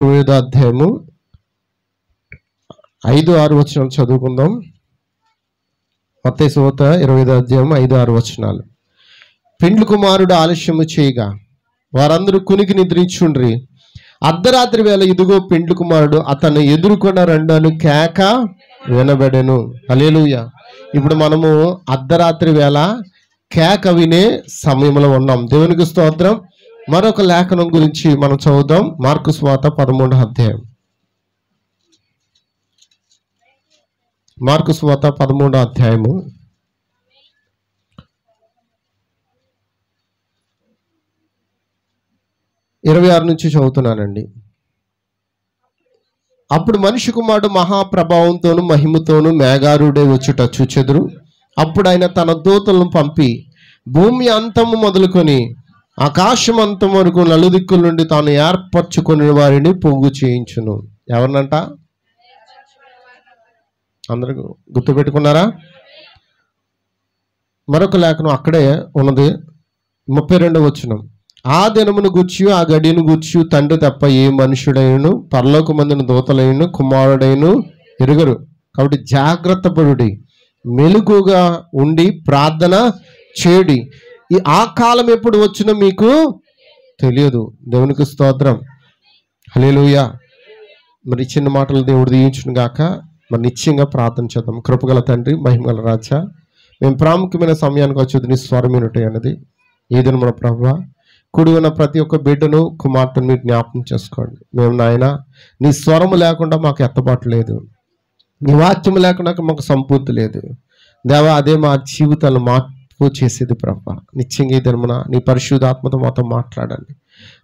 25వ అధ్యాయము 5-6 వచనాలు చదువుకుందాం. మత్తయి సువార్త 25వ అధ్యాయం 5-6 వచనాలు. పెండ్లి కుమారుడు ఆలస్యము చేయగా వారందరూ కునికి నిద్రించుండ్రి. అర్ధరాత్రి వేళ ఇదిగో పెండ్లి కుమారుడు అతను ఎదుర్కొన్న రెండను కేక వినబడెను. హల్లెలూయా. ఇప్పుడు మనము అర్ధరాత్రి వేళ కేక వినే సమయంలో ఉన్నాం. దేవునికి స్తోత్రం. మరొక లేఖనం గురించి మనం చదువుదాం. మార్కు సువార్త 13వ అధ్యాయం. మార్కు సువార్త 13వ అధ్యాయము 26 నుంచి చదువుతున్నానండి. అప్పుడు మనిషి కుమారుడు మహాప్రభావంతోను మహిమతోను మేఘారుడే వచ్చుట చూచెదురు. అప్పుడు ఆయన తన దూతలను పంపి భూమి అంతము మొదలుకొని ఆకాశం అంతం వరకు నలుదిక్కుల నుండి తాను ఏర్పరచుకుని వారిని పోగు చేయించును. ఎవరినంట? అందరూ గుర్తుపెట్టుకున్నారా? మరొక లేఖనం అక్కడే ఉన్నది, 32వ వచనం. ఆ దినమును గూర్చి ఆ గడియను గూర్చి తండ్రి తప్ప ఏ మనుషుడైనను పరలోకమందున దూతలైన కుమారుడైన ఎరుగరు. కాబట్టి జాగ్రత్త పడుడి, మెలకుగా ఉండి ప్రార్థన చేయుడి. ఆ కాలం ఎప్పుడు వచ్చినా మీకు తెలియదు. దేవునికి స్తోత్రం. హల్లెలూయా. మరి చిన్న మాటలు దేవుడు దీవించును గాక. మరి నిశ్చయంగా ప్రార్థన చేద్దాం. కృపగల తండ్రి, మహిమగల రాజా, మేము ప్రాముఖ్యమైన సమయానికి వచ్చేది నీ స్వరం వినుటే అన్నది. ఏదైనా మన ప్రభువా, కుడి ఉన్న ప్రతి ఒక్క బిడ్డను కుమార్తెను మీరు జ్ఞాపకం చేసుకోండి. మేము నాయన నీ స్వరము లేకుండా మాకు ఎత్తబాటు లేదు, నీ వాక్యము లేకుండా మాకు సంపూర్తి లేదు. దేవా, అదే మా జీవితాలు మార్పు చేసేది ప్రభా. నిశ్చయంగా ఈ దినమున నీ పరిశుద్ధాత్మతో మాతో మాట్లాడండి.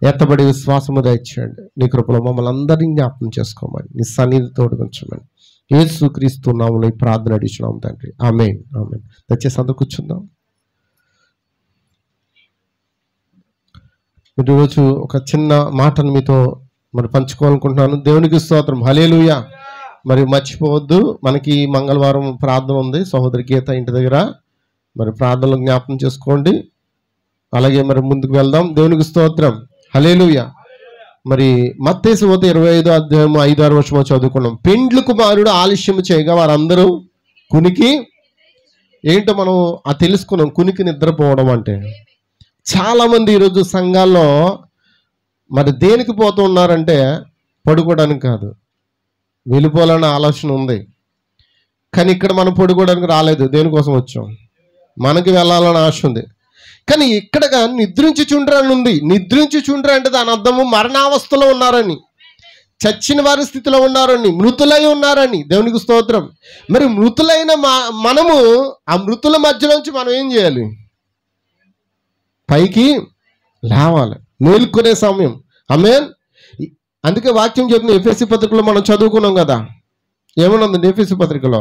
ఎత్తబడి విశ్వాసము దయచేయండి. నీ కృపలో మమ్మల్ని అందరినీ జ్ఞాపకం చేసుకోమని, నీ సన్నిధి తోడుగుంచమని యేసుక్రీస్తు నామములో ఈ ప్రార్థన అడిగినాము తండ్రి. ఆమేన్, ఆమేన్. దయచేసి అందరూ కూర్చుందాం. ఈరోజు ఒక చిన్న మాటను మీతో మరి పంచుకోవాలనుకుంటున్నాను. దేవునికి స్తోత్రం. హల్లెలూయా. మరి మర్చిపోవద్దు, మనకి మంగళవారం ప్రార్థన ఉంది సహోదరి గీత ఇంటి దగ్గర. మరి ప్రార్థనలు జ్ఞాపకం చేసుకోండి. అలాగే మరి ముందుకు వెళ్దాం. దేవునికి స్తోత్రం. హల్లెలూయా. మరి మత్తయి సువార్త 25వ అధ్యాయం 5-6 వచనం చదువుకున్నాం. పెండ్లి కుమారుడు ఆలస్యం చేయగా వారందరూ కునికి, ఏంటో మనం తెలుసుకున్నాం. కునికి నిద్రపోవడం అంటే చాలామంది ఈరోజు సంఘాల్లో మరి దేనికి పోతూ ఉన్నారంటే పడుకోవడానికి కాదు, వెళ్ళిపోవాలన్న ఆలోచన ఉంది. కానీ ఇక్కడ మనం పడుకోవడానికి రాలేదు, దేనికోసం వచ్చాం? మనకి వెళ్ళాలని ఆశ ఉంది. కానీ ఇక్కడ నిద్రించుచుండ్రా అని ఉంది. నిద్రించుచుండ్రా అంటే దాని అర్థము మరణావస్థలో ఉన్నారని, చచ్చిన వారి స్థితిలో ఉన్నారని, మృతులై ఉన్నారని. దేవునికి స్తోత్రం. మరి మృతులైన మనము ఆ మృతుల మధ్యలోంచి మనం ఏం చేయాలి? పైకి లేవాలి, మేలుకునే సమయం. ఆమేన్. అందుకే వాక్యం చెప్తుంది. ఎఫెసీ పత్రికలో మనం చదువుకున్నాం కదా, ఏమనుందండి ఎఫెసీ పత్రికలో?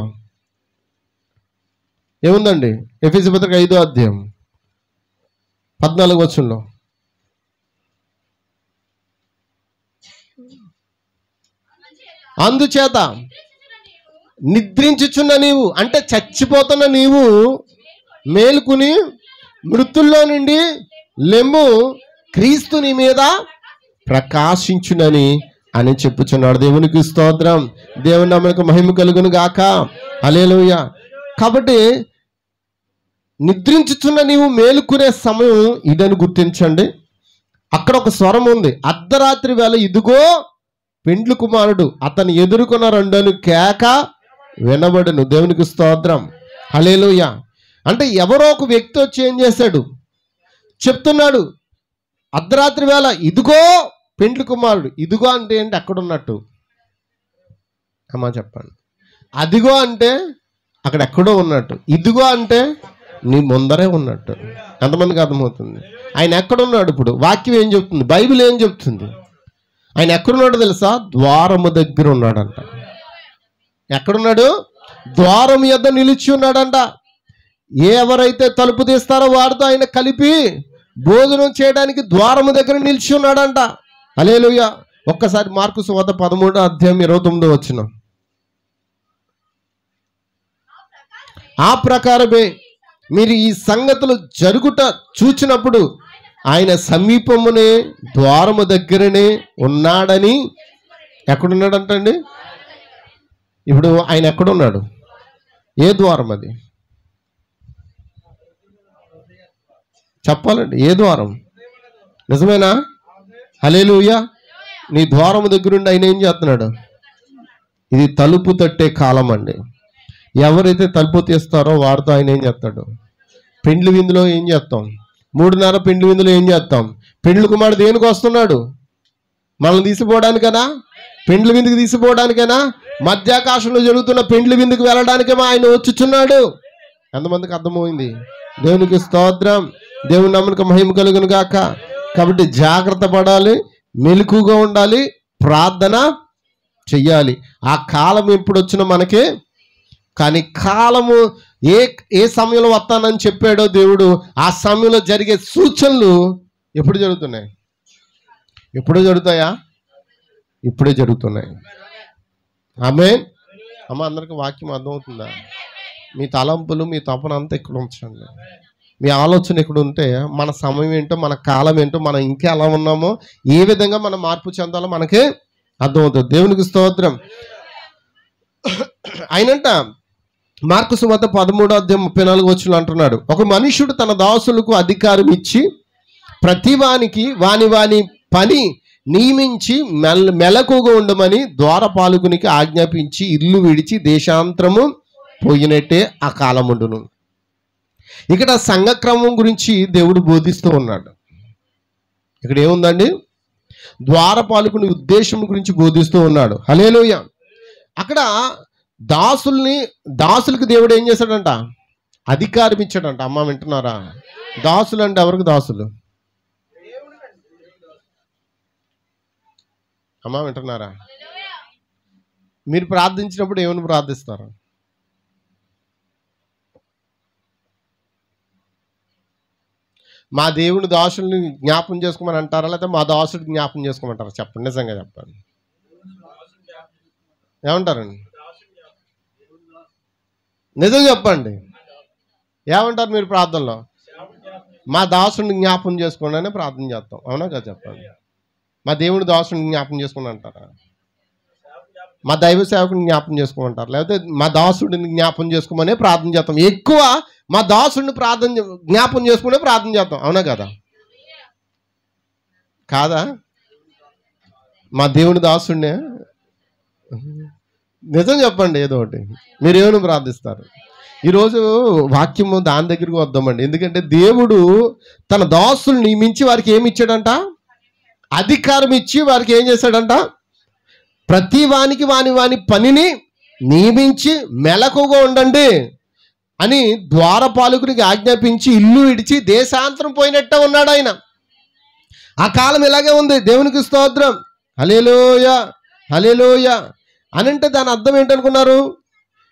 ఏముందండి? ఎఫెసీ పత్రిక 5వ అధ్యాయం 14వ వచనంలో, అందుచేత నిద్రించుచున్న నీవు, అంటే చచ్చిపోతున్న నీవు మేలుకుని మృతుల్లో నుండి లెమ్ము, క్రీస్తు నీ మీద ప్రకాశించునని అని చెప్పుచున్నాడు. దేవునికి స్తోత్రం. దేవుని నామమునకు మహిమ కలుగును గాక. హల్లెలూయా. కాబట్టి నిద్రించుచున్న నీవు మేలుకునే సమయం ఇదని గుర్తించండి. అక్కడ ఒక స్వరం ఉంది. అర్ధరాత్రి వేళ ఇదిగో పెండ్లి కుమారుడు అతను ఎదుర్కొన్న రెండను కేక వినబడును. దేవునికి స్తోత్రం. హల్లెలూయా. అంటే ఎవరో ఒక వ్యక్తి వచ్చి ఏం చేశాడు? చెప్తున్నాడు. అర్ధరాత్రి వేళ ఇదిగో పెండ్లి కుమారుడు. ఇదిగో అంటే ఏంటి? అక్కడ ఉన్నట్టు. అమ్మా చెప్పండి. అదిగో అంటే అక్కడ ఎక్కడో ఉన్నట్టు, ఇదిగో అంటే నీ ముందరే ఉన్నట్టు. ఎంతమందికి అర్థమవుతుంది? ఆయన ఎక్కడున్నాడు? ఇప్పుడు వాక్యం ఏం చెప్తుంది? బైబిల్ ఏం చెప్తుంది? ఆయన ఎక్కడున్నాడో తెలుసా? ద్వారము దగ్గర ఉన్నాడంట. ఎక్కడున్నాడు? ద్వారం యొద్ద నిలిచి ఉన్నాడంట. ఎవరైతే తలుపు తీస్తారో వారితో ఆయన కలిపి భోజనం చేయడానికి ద్వారము దగ్గర నిలిచి ఉన్నాడంట. హల్లెలూయా. ఒక్కసారి మార్కు సువార్త 13వ అధ్యాయం 29వ వచనం. ఆ ప్రకారమే మీరు ఈ సంగతులు జరుగుట చూచినప్పుడు ఆయన సమీపమునే ద్వారము దగ్గరనే ఉన్నాడని ఎక్కడున్నాడంటండి? ఇప్పుడు ఆయన ఎక్కడున్నాడు? ఏ ద్వారం అది చెప్పాలండి? ఏ ద్వారం? నిజమేనా? హల్లెలూయా. నీ ద్వారం దగ్గరుండి ఆయన ఏం చేస్తున్నాడు? ఇది తలుపు తట్టే కాలం అండి. ఎవరైతే తలుపు తీస్తారో వారితో ఆయన ఏం చేస్తాడు? పెండ్లి విందులో ఏం చేస్తాం? 3:30 పెండ్లి విందులో ఏం చేస్తాం? పెండ్లి కుమారుడు దేనికి వస్తున్నాడు? మనల్ని తీసిపోవడానికైనా? పెండ్లి విందుకు తీసిపోవడానికైనా? మధ్యాకాశంలో జరుగుతున్న పెండ్లి విందుకు వెళ్ళడానికేమో ఆయన వచ్చుచున్నాడు. ఎంతమందికి అర్థమైంది? దేవునికి స్తోత్రం. దేవుని నామమునకు మహిమ కలుగును గాక. కాబట్టి జాగ్రత్త పడాలి, మెలకుగా ఉండాలి, ప్రార్థన చెయ్యాలి. ఆ కాలం ఎప్పుడు వచ్చినా మనకే, కానీ కాలము ఏ సమయంలో వస్తానని చెప్పాడో దేవుడు, ఆ సమయంలో జరిగే సూచనలు ఎప్పుడు జరుగుతున్నాయి? ఎప్పుడో జరుగుతాయా? ఇప్పుడే జరుగుతున్నాయి. ఆమేన్. అమ్మ, అందరికి వాక్యం అర్థమవుతుందా? మీ తలంపులు, మీ తపన అంతా ఇక్కడ ఉంచండి. మీ ఆలోచన ఇక్కడ ఉంటే మన సమయం ఏంటో, మన కాలం ఏంటో, మనం ఇంకా ఎలా ఉన్నామో, ఏ విధంగా మనం మార్పు చెందాలో మనకి అర్థమవుతుంది. దేవునికి స్తోత్రం. ఆయనంట మార్కు సువార్త 13:34 అంటున్నాడు, ఒక మనుష్యుడు తన దాసులకు అధికారం ఇచ్చి ప్రతి వానికి వాని పని నియమించి మెలకుగా ఉండమని ద్వారపాలకునికి ఆజ్ఞాపించి ఇల్లు విడిచి దేశాంతరము పోయినట్టే ఆ కాలం ఉండును. ఇక్కడ సంఘక్రమం గురించి దేవుడు బోధిస్తూ ఉన్నాడు. ఇక్కడ ఏముందండి? ద్వారపాలకుని ఉద్దేశం గురించి బోధిస్తూ ఉన్నాడు. హల్లెలూయా. అక్కడ దాసులకు దేవుడు ఏం చేశాడంట? అధికారం ఇచ్చాడంట. అమ్మ, వింటున్నారా? దాసులు అంటే ఎవరికి దాసులు? అమ్మ, వింటున్నారా? మీరు ప్రార్థించినప్పుడు ఏమని ప్రార్థిస్తారు? మా దేవుని దాసుల్ని జ్ఞాపం చేసుకోమని అంటారా, లేకపోతే మా దాసుడిని జ్ఞాపం చేసుకోమంటారా? చెప్పండి, నిజంగా చెప్పండి. ఏమంటారండి? నిజం చెప్పండి. ఏమంటారు మీరు ప్రార్థనలో? మా దాసుడిని జ్ఞాపం చేసుకోండి అని ప్రార్థన చేస్తాం. అవునా కదా? చెప్పండి. మా దేవుని దాసుడిని జ్ఞాపం చేసుకోండి అంటారా? మా దైవ సేవకుని జ్ఞాపం చేసుకోమంటారు, లేకపోతే మా దాసుడిని జ్ఞాపం చేసుకోమనే ప్రార్థన చేస్తాం. ఎక్కువ మా దాసుడిని జ్ఞాపం చేసుకునే ప్రార్థన చేస్తాం. అవునా కదా? కాదా? మా దేవుని దాసుడినే. నిజం చెప్పండి. ఏదో ఒకటి మీరు ఏమైనా ప్రార్థిస్తారు. ఈరోజు వాక్యము దాని దగ్గరికి వద్దామండి. ఎందుకంటే దేవుడు తన దాసుల్ని నియమించి వారికి ఏమి ఇచ్చాడంట? అధికారం ఇచ్చి వారికి ఏం చేశాడంట? ప్రతి వానికి వాని పనిని నియమించి మెలకుగా ఉండండి అని ద్వారపాలకునికి ఆజ్ఞాపించి ఇల్లు విడిచి దేశాంతరం పోయినట్టే ఉన్నాడు ఆయన. ఆ కాలం ఇలాగే ఉంది. దేవునికి స్తోత్రం. హల్లెలూయా, హల్లెలూయా. అనంటే దాని అర్థం ఏంటనుకున్నారు?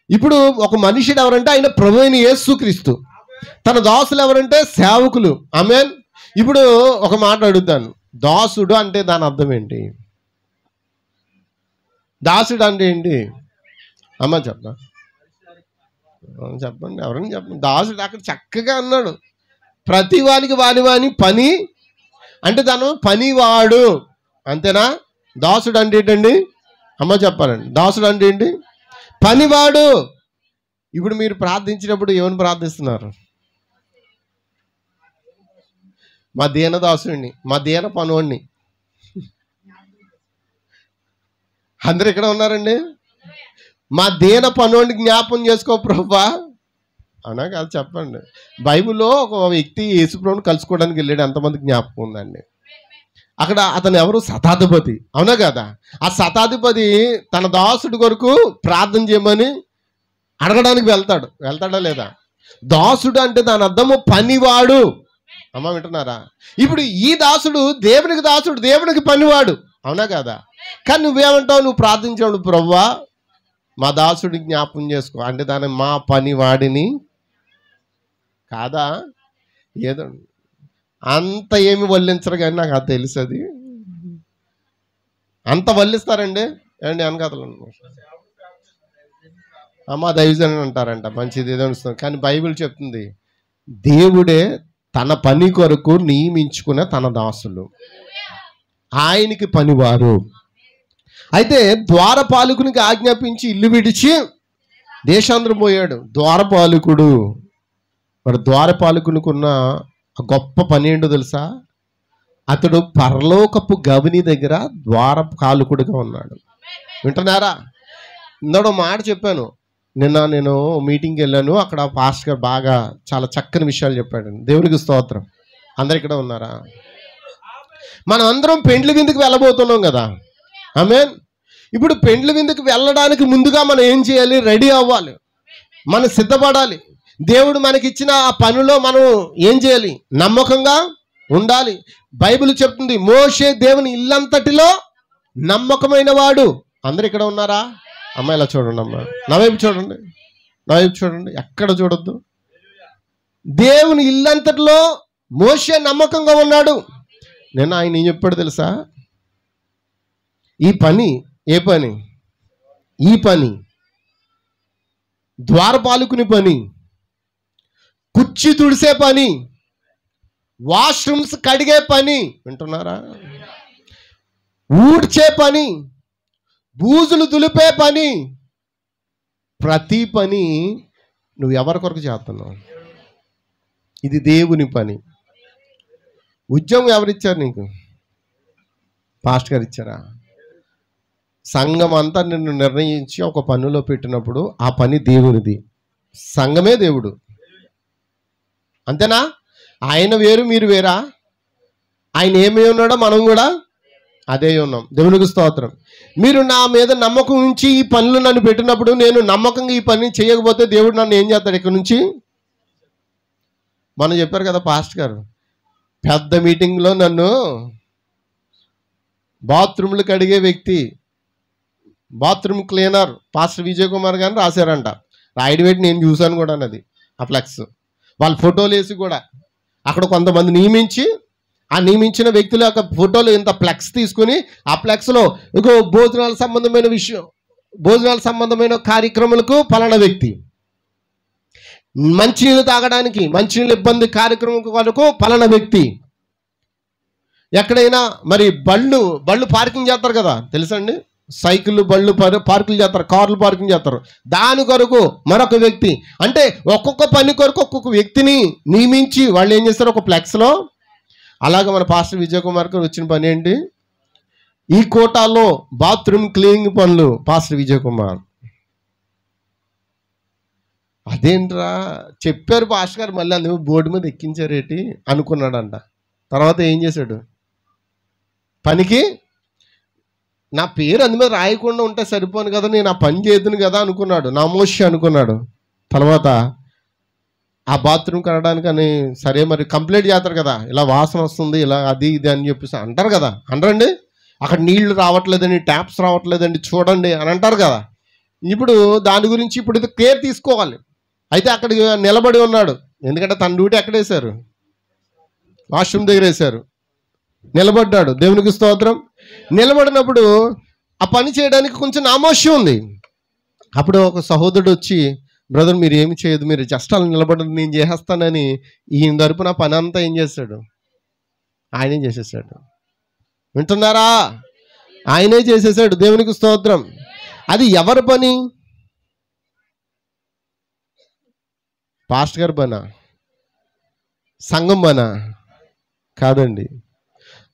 ఇప్పుడు ఒక మనుషుడు ఎవరంటే ఆయన ప్రభువైన యేసుక్రీస్తు. తన దాసులు ఎవరంటే సేవకులు. ఆమేన్. ఇప్పుడు ఒక మాట అడుగుతాను, దాసుడు అంటే దాని అర్థం ఏంటి? దాసుడు అంటే ఏంటి? అమ్మ చెప్పండి, ఎవరైనా చెప్పండి. దాసుడు అక్కడ చక్కగా అన్నాడు, ప్రతి వానికి వాని పని అంటే తను పనివాడు. అంతేనా? దాసుడు అంటే ఏంటండి? అమ్మ చెప్పాలండి. దాసుడు అంటే ఏంటి? పనివాడు. ఇప్పుడు మీరు ప్రార్థించినప్పుడు ఏమని ప్రార్థిస్తున్నారు? మా దీన దాసుడిని, మా దీన పనుడిని. అందరు ఇక్కడ ఉన్నారండి. మా దీన పనుడిని జ్ఞాపం చేసుకో ప్రభువా. అవునా కాదు? చెప్పండి. బైబిల్లో ఒక వ్యక్తి యేసుప్రభుని కలుసుకోవడానికి వెళ్ళాడు. ఎంతమంది జ్ఞాపకం ఉందండి? అక్కడ అతను ఎవరు? శతాధిపతి. అవునా కదా? ఆ శతాధిపతి తన దాసుడి కొరకు ప్రార్థన చేయమని అడగడానికి వెళ్తాడా లేదా? దాసుడు అంటే దాని అర్థము పనివాడు. అమ్మ, వింటున్నారా? ఇప్పుడు ఈ దాసుడు దేవునికి దాసుడు, దేవునికి పనివాడు. అవునా కదా? కానీ నువ్వేమంటావు? నువ్వు ప్రార్థించాడు, ప్రభువా మా దాసుడి జ్ఞాపం చేసుకో అంటే దాని మా పనివాడిని కాదా? ఏదో అంత ఏమి వల్లించరు కానీ నాకు అది తెలుసు. అది అంత వల్లిస్తారండి. ఏమండి వెనకాతలు అమ్మ దైవజనుడు అంటారంట, మంచిది ఏదో అనిస్తుంది. కానీ బైబిల్ చెప్తుంది దేవుడే తన పని కొరకు నియమించుకున్న తన దాసులు, ఆయనకి పనివారు. అయితే ద్వారపాలకునికి ఆజ్ఞాపించి ఇల్లు విడిచి దేశాంతరం పోయాడు. ద్వారపాలకుడు. మరి ద్వారపాలకునికి ఉన్న గొప్ప పని ఏంటో తెలుసా? అతడు పరలోకపు గవిని దగ్గర ద్వారపాలకుడిగా ఉన్నాడు. వింటున్నారా? ఇందడో మాట చెప్పాను. నిన్న నేను మీటింగ్కి వెళ్ళాను. అక్కడ పాస్టర్ గారు బాగా చాలా చక్కని విషయాలు చెప్పాడు. దేవునికి స్తోత్రం. అందరు ఇక్కడ ఉన్నారా? మనం అందరం పెండ్లి విందుకు వెళ్ళబోతున్నాం కదా. ఆమేన్. ఇప్పుడు పెండ్లి విందుకు వెళ్ళడానికి ముందుగా మనం ఏం చేయాలి? రెడీ అవ్వాలి, మనం సిద్ధపడాలి. దేవుడు మనకిచ్చిన ఆ పనిలో మనం ఏం చేయాలి? నమ్మకంగా ఉండాలి. బైబిల్ చెప్తుంది, మోషే దేవుని ఇల్లంతటిలో నమ్మకమైన వాడు. అందరు ఇక్కడ ఉన్నారా? అమ్మ ఇలా చూడండి, అమ్మ నా వైపు చూడండి, నా వైపు చూడండి, ఎక్కడ చూడొద్దు. దేవుని ఇల్లంతటిలో మోషే నమ్మకంగా ఉన్నాడు. నేను ఆయన ఏం చెప్పాడు తెలుసా? ఈ పని, ఏ పని? ఈ పని ద్వారపాలకుని పని, కుర్చీ తుడిసే పని, వాష్రూమ్స్ కడిగే పని, వింటున్నారా? ఊడ్చే పని, బూజులు దులిపే పని, ప్రతి పని నువ్వు ఎవరి కొరకు చేస్తున్నావు? ఇది దేవుని పని. ఉద్యోగం ఎవరిచ్చారు నీకు? పాస్టర్ గారు ఇచ్చారా? సంఘం అంతా నిన్ను నిర్ణయించి ఒక పనిలో పెట్టినప్పుడు ఆ పని దేవునిది. సంఘమే దేవుడు. అంతేనా? ఆయన వేరు, మీరు వేరా? ఆయన ఏమై ఉన్నాడో మనం కూడా అదే ఉన్నాం. దేవునికి స్తోత్రం. మీరు నా మీద నమ్మకం ఉంచి ఈ పనులు నన్ను పెట్టినప్పుడు, నేను నమ్మకంగా ఈ పని చేయకపోతే దేవుడు నన్ను ఏం చేస్తాడు? ఇక్కడ నుంచి మనం చెప్పారు కదా పాస్టర్ గారు, పెద్ద మీటింగ్లో నన్ను బాత్రూమ్లు కడిగే వ్యక్తి, bathroom cleaner pastor Vijay Kumar గారిని రాశారంట. రాయడి పెట్టి నేను చూశాను కూడా అన్నది. ఆ ఫ్లెక్స్ వాళ్ళ ఫోటోలు వేసి కూడా అక్కడ కొంతమంది నియమించి, ఆ నియమించిన వ్యక్తుల యొక్క ఫోటోలు ఇంత ఫ్లెక్స్ తీసుకుని ఆ ఫ్లెక్స్లో ఇంకో భోజనాల సంబంధమైన విషయం, భోజనాల సంబంధమైన కార్యక్రమాలకు పలానా వ్యక్తి, మంచినీళ్ళు తాగడానికి, మంచినీళ్ళు ఇబ్బంది కార్యక్రమం వరకు పలానా వ్యక్తి, ఎక్కడైనా మరి బళ్ళు పార్కింగ్ చేస్తారు కదా, తెలుసండి? సైకిళ్ళు బళ్ళు పార్కింగ్ చేస్తారు, కార్లు పార్కింగ్ చేస్తారు, దాని కొరకు మరొక వ్యక్తి. అంటే ఒక్కొక్క పని కొరకు ఒక్కొక్క వ్యక్తిని నియమించి వాళ్ళు ఏం చేస్తారు? ఒక ఫ్లెక్స్లో. అలాగే మన పాస్టర్ విజయ్ కుమార్ గారు వచ్చిన పని ఏంటి? ఈ కోటాలో బాత్రూమ్ క్లీనింగ్ పనులు పాస్టర్ విజయ్ కుమార్. అదేంట్రా చెప్పారు పాస్టర్ గారు, మళ్ళీ అందుకు బోర్డు మీద ఎక్కించారేటి అనుకున్నాడంట. తర్వాత ఏం చేశాడు? పనికి నా పేరు అందు మీద రాయకుండా ఉంటే సరిపోను కదా, నేను ఆ పని చేద్దును కదా అనుకున్నాడు, నా మోషి అనుకున్నాడు. తర్వాత ఆ బాత్రూమ్ కడడానికి అని సరే మరి కంప్లైంట్ చేస్తారు కదా, ఇలా వాసన వస్తుంది, ఇలా అది ఇది అని చెప్పేసి అంటారు కదా. అనరండి? అక్కడ నీళ్లు రావట్లేదండి, ట్యాప్స్ రావట్లేదండి, చూడండి అని అంటారు కదా. ఇప్పుడు దాని గురించి ఇప్పుడు ఇది కేర్ తీసుకోవాలి. అయితే అక్కడ నిలబడి ఉన్నాడు, ఎందుకంటే తన డ్యూటీ ఎక్కడ వేశారు? వాష్రూమ్ దగ్గర వేశారు. నిలబడ్డాడు. దేవునికి స్తోత్రం. నిలబడినప్పుడు ఆ పని చేయడానికి కొంచెం నామోష్యం ఉంది. అప్పుడు ఒక సహోదరుడు వచ్చి, బ్రదర్ మీరు ఏమి చేయదు, మీరు జస్ట్ అలా నిలబడి నేను చేసేస్తానని ఈయన తరపున పని అంతా ఏం చేశాడు? ఆయనే చేసేసాడు. వింటున్నారా? ఆయనే చేసేసాడు. దేవునికి స్తోత్రం. అది ఎవరి పని? పాస్టర్ గారి పనా? సంఘం పనా? కాదండి.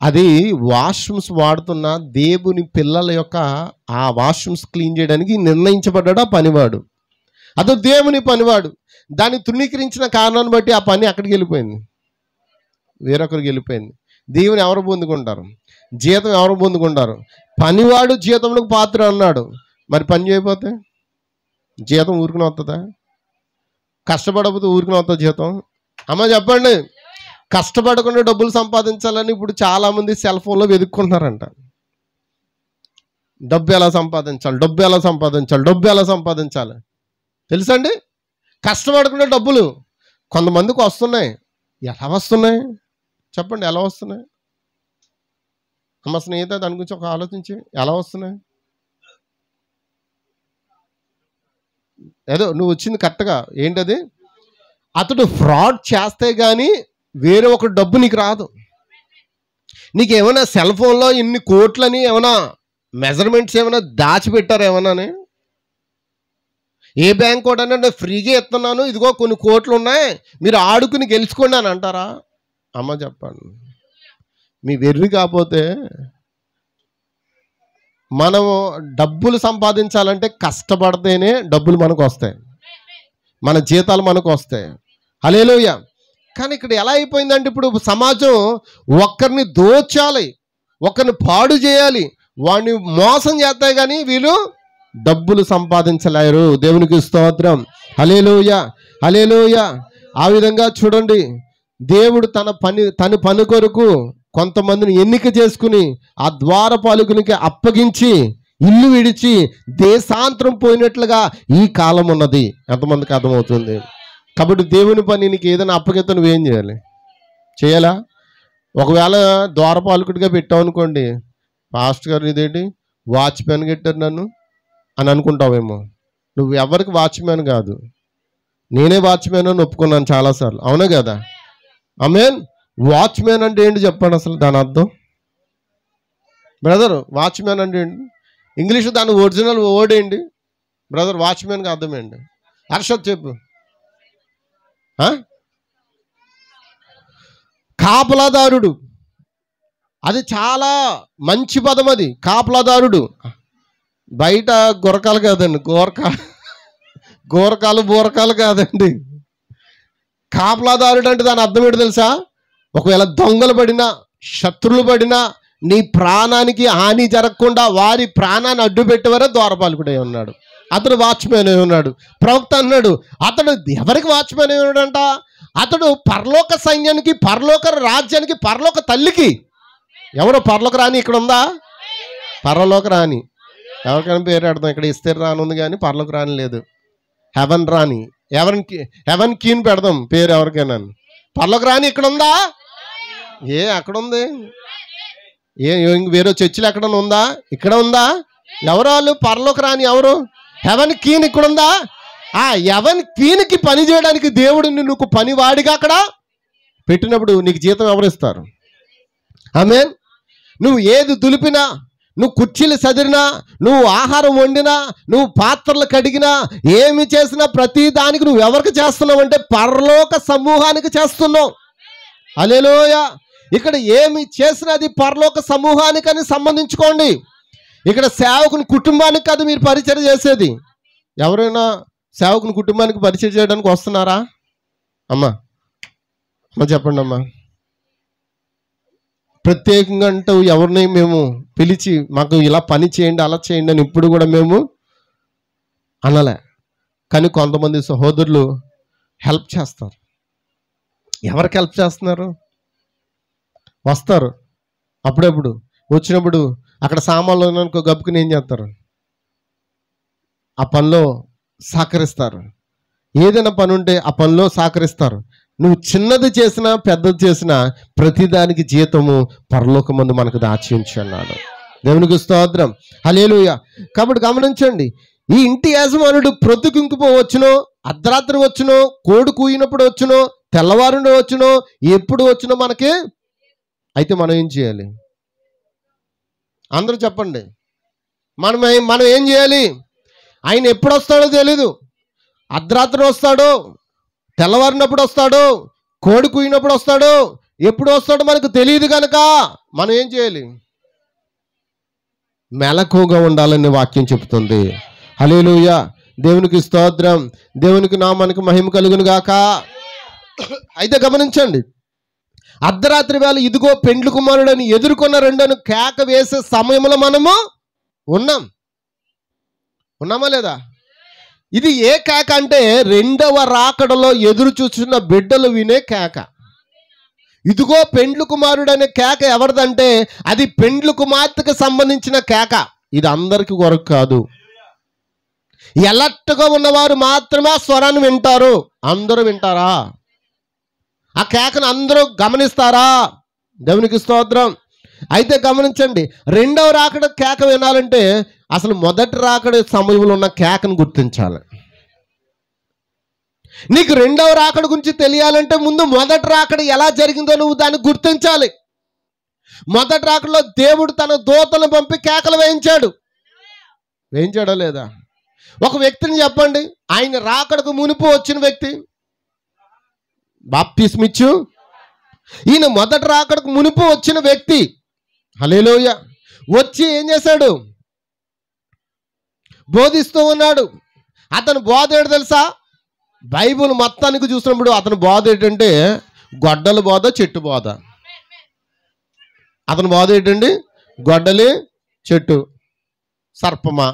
అది వాష్రూమ్స్ వాడుతున్న దేవుని పిల్లల యొక్క ఆ వాష్రూమ్స్ క్లీన్ చేయడానికి నిర్ణయించబడ్డాడు ఆ పనివాడు. అదో దేవుని పనివాడు. దాన్ని తృణీకరించిన కారణాన్ని బట్టి ఆ పని అక్కడికి వెళ్ళిపోయింది, వేరొకరికి వెళ్ళిపోయింది. దేవుని ఎవరు పొందుకుంటారు? జీతం ఎవరు పొందుకుంటారు? పనివాడు జీతంలో పాత్ర అన్నాడు. మరి పని చేయకపోతే జీతం ఊరికనే వస్తుందా? కష్టపడకపోతే ఊరికనే వస్తుంది జీతం? అమ్మ చెప్పండి. కష్టపడకుండా డబ్బులు సంపాదించాలని ఇప్పుడు చాలామంది సెల్ ఫోన్లో వెతుక్కుంటున్నారంట. డబ్బు ఎలా సంపాదించాలి, డబ్బు ఎలా సంపాదించాలి, డబ్బు ఎలా సంపాదించాలి, తెలుసండి? కష్టపడకుండా డబ్బులు కొంతమందికి వస్తున్నాయి. ఎలా వస్తున్నాయి చెప్పండి? ఎలా వస్తున్నాయి? అమ్మ స్నేహిత దాని గురించి ఒక ఆలోచించి, ఎలా వస్తున్నాయి? ఏదో నువ్వు వచ్చింది కరెక్ట్గా. ఏంటది? అతడు ఫ్రాడ్ చేస్తే కానీ వేరే ఒక డబ్బు నీకు రాదు. నీకు ఏమైనా సెల్ ఫోన్లో ఇన్ని కోట్లని ఏమైనా మెజర్మెంట్స్ ఏమైనా దాచిపెట్టారు ఏమన్నాని? ఏ బ్యాంక్ కూడా నేను ఫ్రీగా ఇస్తున్నాను, ఇదిగో కొన్ని కోట్లు ఉన్నాయి, మీరు ఆడుకుని గెలుచుకోండి అని అంటారా? అమ్మ చెప్పండి. మీ వెర్రి కాకపోతే మనం డబ్బులు సంపాదించాలంటే కష్టపడితేనే డబ్బులు మనకు వస్తాయి, మన జీతాలు మనకు వస్తాయి. హల్లెలూయా. కానీ ఇక్కడ ఎలా అయిపోయిందంటే ఇప్పుడు సమాజం ఒక్కరిని దోచాలి, ఒక్కరిని పాడు చేయాలి, వాడిని మోసం చేస్తాయి, కానీ వీళ్ళు డబ్బులు సంపాదించలేరు. దేవునికి స్తోత్రం. హల్లెలూయా, హల్లెలూయా. ఆ విధంగా చూడండి, దేవుడు తన పని కొరకు కొంతమందిని ఎన్నిక చేసుకుని ఆ ద్వారపాలకునికి అప్పగించి ఇల్లు విడిచి దేశాంతరం పోయినట్లుగా ఈ కాలం ఉన్నది. ఎంతమందికి అర్థమవుతుంది? కాబట్టి దేవుని పని నీకు ఏదైనా అప్పగితే నువ్వేం చేయాలి? చేయాలా? ఒకవేళ ద్వారపాలకుడిగా పెట్టావు అనుకోండి, పాస్టర్ గారు ఇదేంటి వాచ్మెన్ పెట్టారు నన్ను అని అనుకుంటావేమో. నువ్వు ఎవరికి వాచ్మెన్ కాదు, నేనే వాచ్మెన్ అని ఒప్పుకున్నాను చాలాసార్లు. అవునా కదా? ఆమేన్. వాచ్మెన్ అంటే ఏంటి చెప్పండి అసలు దాని అర్థం? బ్రదర్ వాచ్మెన్ అంటే ఏంటి? ఇంగ్లీష్ దాని ఒరిజినల్ వర్డ్ ఏంటి బ్రదర్? వాచ్మెన్కి అర్థం ఏంటి? హర్షద్ చెప్పు. కాపలాదారుడు. అది చాలా మంచి పదం. అది కాపలాదారుడు. బయట గురకాలు కాదండి, గోరకాలు బూరకాలు కాదండి. కాపలాదారుడు అంటే దాని అర్థం ఏంటి తెలుసా? ఒకవేళ దొంగలు పడినా, శత్రువులు పడినా, నీ ప్రాణానికి హాని జరగకుండా వారి ప్రాణాన్ని అడ్డు పెట్టేవారే ద్వారపాలకుడై ఉన్నాడు. అతడు వాచ్మెన్ అయి ఉన్నాడు. ప్రవక్త అన్నాడు, అతడు ఎవరికి వాచ్మెన్ అయి ఉన్నాడంట? అతడు పరలోక సైన్యానికి, పరలోక రాజ్యానికి, పరలోక తల్లికి. ఎవరో పరలోక రాణి ఇక్కడ ఉందా? పరలోక రాణి ఎవరికైనా పేరు పెడతాం. ఇక్కడ ఇస్తేరు రాని ఉంది కానీ పరలోక రాణి లేదు. హెవెన్ రాణి, హెవెన్ కీన్ పెడదాం పేరు ఎవరికైనా. పరలోక రాణి ఇక్కడ ఉందా? అక్కడ ఉంది. వేరే చర్చిలు ఎక్కడ ఉందా? ఇక్కడ ఉందా? ఎవరు వాళ్ళు? పరలోక రాణి ఎవరు? హెవెన్ క్వీన్ ఇక్కడ ఉందా? ఆ హెవెన్ క్వీన్కి పని చేయడానికి దేవుడు నువ్వు పనివాడిగా అక్కడ పెట్టినప్పుడు నీకు జీతం ఎవరు ఇస్తారు? ఆమేన్. నువ్వు ఏది దులిపినా, నువ్వు కుర్చీలు సదిరినా, నువ్వు ఆహారం వండినా, నువ్వు పాత్రలు కడిగినా, ఏమి చేసినా ప్రతి దానికి నువ్వు ఎవరికి చేస్తున్నావు అంటే పరలోక సమూహానికి చేస్తున్నావు. హల్లెలూయా. ఇక్కడ ఏమి చేసినా అది పరలోక సమూహానికని సంబంధించుకోండి. ఇక్కడ సేవకుని కుటుంబానికి కాదు మీరు పరిచయం చేసేది. ఎవరైనా సేవకుని కుటుంబానికి పరిచయం చేయడానికి వస్తున్నారా? అమ్మా చెప్పండి అమ్మా. ప్రత్యేకంగా అంటూ ఎవరిని మేము పిలిచి మాకు ఇలా పని చేయండి, అలా చేయండి అని ఇప్పుడు కూడా మేము అనలే. కానీ కొంతమంది సహోదరులు హెల్ప్ చేస్తారు. ఎవరికి హెల్ప్ చేస్తున్నారు? వస్తారు అప్పుడప్పుడు, వచ్చినప్పుడు అక్కడ సామాన్లు అనుకో గబ్బుకుని ఏం చేస్తారు? ఆ పనిలో సహకరిస్తారు. ఏదైనా పని ఉంటే ఆ పనిలో సహకరిస్తారు. నువ్వు చిన్నది చేసినా పెద్దది చేసినా ప్రతిదానికి జీతము పరలోకమందు మనకు దాచి ఉంచున్నాడు. దేవునికి స్తోత్రం. హల్లెలూయా. కాబట్టి గమనించండి, ఈ ఇంటి యజమానుడు ప్రొద్దుకుంకుపో వచ్చునో, అర్ధరాత్రి వచ్చునో, కోడి కూయినప్పుడు వచ్చునో, తెల్లవారుండి వచ్చునో, ఎప్పుడు వచ్చునో మనకి. అయితే మనం ఏం చేయాలి? అందరూ చెప్పండి. మనం ఏం చేయాలి? ఆయన ఎప్పుడు వస్తాడో తెలీదు. అర్ధరాత్రి వస్తాడో, తెల్లవారినప్పుడు వస్తాడో, కోడి కూయినప్పుడు వస్తాడో, ఎప్పుడు వస్తాడో మనకు తెలియదు కనుక మనం ఏం చేయాలి? మెలకువగా ఉండాలని వాక్యం చెప్తుంది. హల్లెలూయా. దేవునికి స్తోత్రం. దేవునికి నామానికి మహిమ కలుగును గాక. అయితే గమనించండి, అర్ధరాత్రి వేళ ఇదిగో పెండ్లి కుమారుడని ఎదుర్కొన్న రెండను కేక వేసే సమయంలో మనము ఉన్నామా లేదా? ఇది ఏ కేక అంటే రెండవ రాకడలో ఎదురు చూస్తున్న బిడ్డలు వినే కేక. ఇదిగో పెండ్లి కుమారుడు అనే కేక ఎవరిదంటే అది పెండ్లి కుమార్తెకు సంబంధించిన కేక. ఇది అందరికి కొరకు కాదు. ఎలర్ట్గా ఉన్నవారు మాత్రమే ఆ స్వరాన్ని వింటారు. అందరూ వింటారా? ఆ కేకను అందరూ గమనిస్తారా? దేవునికి స్తోత్రం. అయితే గమనించండి, రెండవ రాకడ కేక వినాలంటే అసలు మొదటి రాకడ సమయంలో ఉన్న కేకను గుర్తించాలి. నీకు రెండవ రాకడ గురించి తెలియాలంటే ముందు మొదటి రాకడ ఎలా జరిగిందో నువ్వు దాన్ని గుర్తించాలి. మొదటి రాకడలో దేవుడు తన దూతలను పంపి కేకలు వేయించాడా లేదా? ఒక వ్యక్తిని చెప్పండి, ఆయన రాకడకు మునుపు వచ్చిన వ్యక్తి బాప్తిస్మిచ్చు. ఈయన మొదటి రాకడకు మునుపు వచ్చిన వ్యక్తి. హల్లెలూయా. వచ్చి ఏం చేశాడు? బోధిస్తూ ఉన్నాడు. అతను బోధ ఏంటి తెలుసా? బైబిల్ మొత్తానికి చూసినప్పుడు అతను బోధ ఏంటంటే గొడ్డల బోధ, చెట్టు బోధ. అతను బోధ ఏంటండి? గొడ్డలి, చెట్టు, సర్పమా,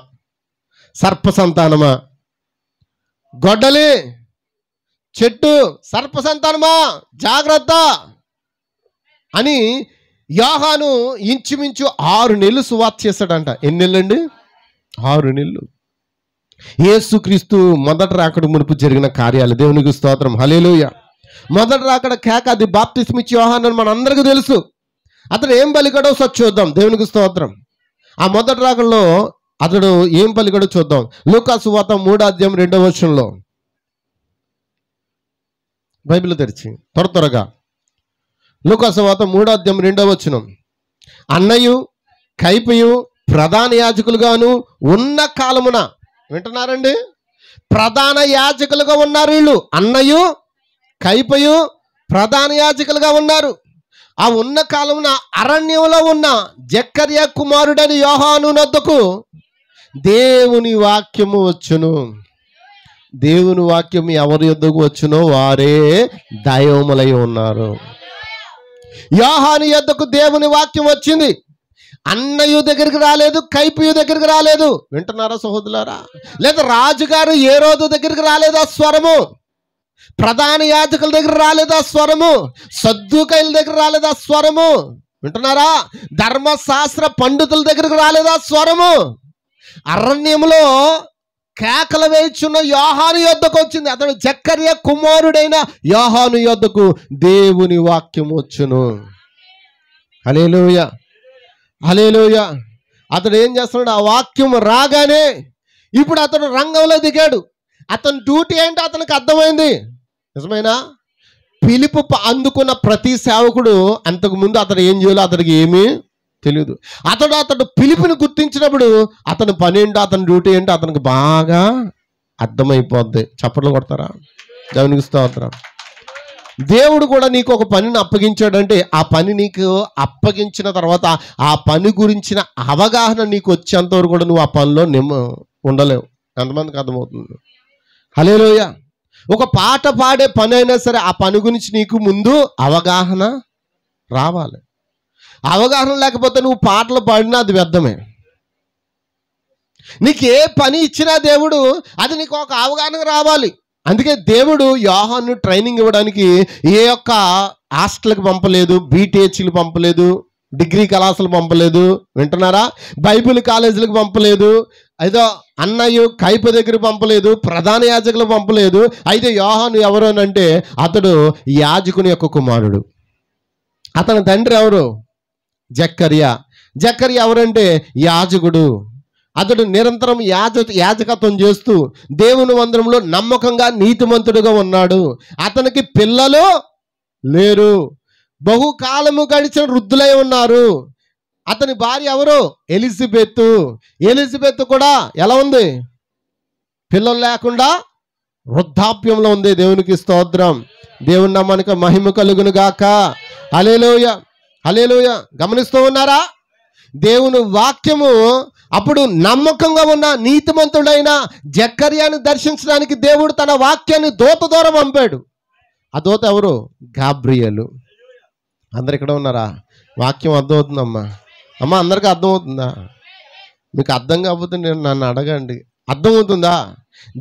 సర్ప సంతానమా, గొడ్డలి, చెట్టు, సర్ప సంతానమా, జాగ్రత్త అని యోహాను ఇంచుమించు 6 నెలలు సువార్త చేశాడంట. ఎన్ని నెలలు అండి? 6 నెలలు. యేసుక్రీస్తు మొదట రాకడ మునుపు జరిగిన కార్యాలు. దేవునికి స్తోత్రం. హల్లెలూయా. మొదట రాకడ కేక, అది బాప్తిస్మిచ్చు యోహాను అని మనందరికీ తెలుసు. అతడు ఏం పలికాడో చూద్దాం. దేవునికి స్తోత్రం. ఆ మొదటి రాకడలో అతడు ఏం పలికాడో చూద్దాం. లూకా సువార్త 3:2 బైబిల్ తెరిచి త్వరగా లూకా సువార్త 3:2 అన్నయు కైపయు ప్రధాన యాజకులుగాను ఉన్న కాలమున, వింటున్నారండి? ప్రధాన యాజకులుగా ఉన్నారు వీళ్ళు. అన్నయు కైపయు ప్రధాన యాజకులుగా ఉన్నారు. ఆ ఉన్న కాలమున అరణ్యంలో ఉన్న జక్కర్యా కుమారుడని యోహాను నొద్దకు దేవుని వాక్యము వచ్చును. దేవుని వాక్యం ఎవరి యొద్దకు వచ్చునో వారే దైవములై ఉన్నారు. యోహాను యొద్దకు దేవుని వాక్యం వచ్చింది. అన్నయ్య దగ్గరికి రాలేదు, కైపయు దగ్గరికి రాలేదు. వింటున్నారా సహోదరులారా? లేదా రాజుగారు ఏ రోజు దగ్గరికి రాలేదు ఆ స్వరము. ప్రధాన యాజకుల దగ్గర రాలేదు ఆ స్వరము. సద్దూకైల దగ్గర రాలేదు ఆ స్వరము. వింటున్నారా? ధర్మశాస్త్ర పండితుల దగ్గరకు రాలేదు ఆ స్వరము. అరణ్యంలో కేకలు వేయుచున్న యోహాను యొద్దకు వచ్చింది. అతడు జక్కర్యా కుమారుడైన యోహాను యొద్దకు దేవుని వాక్యం వచ్చును. హల్లెలూయా, హల్లెలూయా. అతడు ఏం చేస్తున్నాడు? ఆ వాక్యం రాగానే ఇప్పుడు అతడు రంగంలో దిగాడు. అతని డ్యూటీ ఏంటో అతనికి అర్థమైంది. నిజమేనా? పిలుపు అందుకున్న ప్రతి సేవకుడు అంతకుముందు అతడు ఏం చేయాలో అతడికి ఏమీ తెలియదు. అతడు పిలుపుని గుర్తించినప్పుడు అతని పని ఏంటో, అతని డ్యూటీ ఏంటో అతనికి బాగా అర్థమైపోద్ది. చప్పట్లు కొడతారా? దేవునికి స్తోత్రం. దేవుడు కూడా నీకు ఒక పనిని అప్పగించాడంటే ఆ పని నీకు అప్పగించిన తర్వాత ఆ పని గురించిన అవగాహన నీకు వచ్చేంత వరకు కూడా నువ్వు ఆ పనిలో ఉండలేవు. ఎంతమందికి అర్థమవుతుంది? హల్లెలూయా. ఒక పాట పాడే పని అయినా సరే ఆ పని గురించి నీకు ముందు అవగాహన రావాలి. అవగాహన లేకపోతే నువ్వు పాటలు పాడినా అది వ్యర్థమే. నీకు ఏ పని ఇచ్చినా దేవుడు అది నీకు ఒక అవగాహన రావాలి. అందుకే దేవుడు యోహాను ట్రైనింగ్ ఇవ్వడానికి ఏ యొక్క హాస్టల్కి పంపలేదు, బీటీహెచ్లు పంపలేదు, డిగ్రీ కళాశాలకు పంపలేదు. వింటున్నారా? బైబిల్ కాలేజీలకు పంపలేదు, ఏదో అన్నయ్య కైప దగ్గర పంపలేదు, ప్రధాన యాజకులు పంపలేదు. అయితే యోహాను ఎవరు అని అంటే అతడు యాజకుని యొక్క కుమారుడు. అతని తండ్రి ఎవరు? జక్కర్యా. జక్కర్యా ఎవరంటే యాజకుడు. అతడు నిరంతరం యాజకత్వం చేస్తూ దేవుని మందిరంలో నమ్మకంగా నీతిమంతుడుగా ఉన్నాడు. అతనికి పిల్లలు లేరు, బహుకాలము గడిచిన వృద్ధులై ఉన్నారు. అతని భార్య ఎవరు? ఎలిజబెత్. ఎలిజబెత్ కూడా ఎలా ఉంది? పిల్లలు లేకుండా వృద్ధాప్యంలో ఉంది. దేవునికి స్తోత్రం. దేవుని నామానికి మహిమ కలుగును గాక. హల్లెలూయా, హల్లెలూయా. గమనిస్తూ ఉన్నారా? దేవుని వాక్యము అప్పుడు నమ్మకంగా ఉన్న నీతిమంతుడైన జక్కర్యాను దర్శించడానికి దేవుడు తన వాక్యాన్ని దూత ద్వారా పంపాడు. ఆ దూత ఎవరు? గాబ్రియేలు. అందరు ఇక్కడ ఉన్నారా? వాక్యం అర్థమవుతుందమ్మా? అమ్మ అందరికీ అర్థమవుతుందా? మీకు అర్థం కాకపోతే నేను నన్ను అడగండి. అర్థమవుతుందా?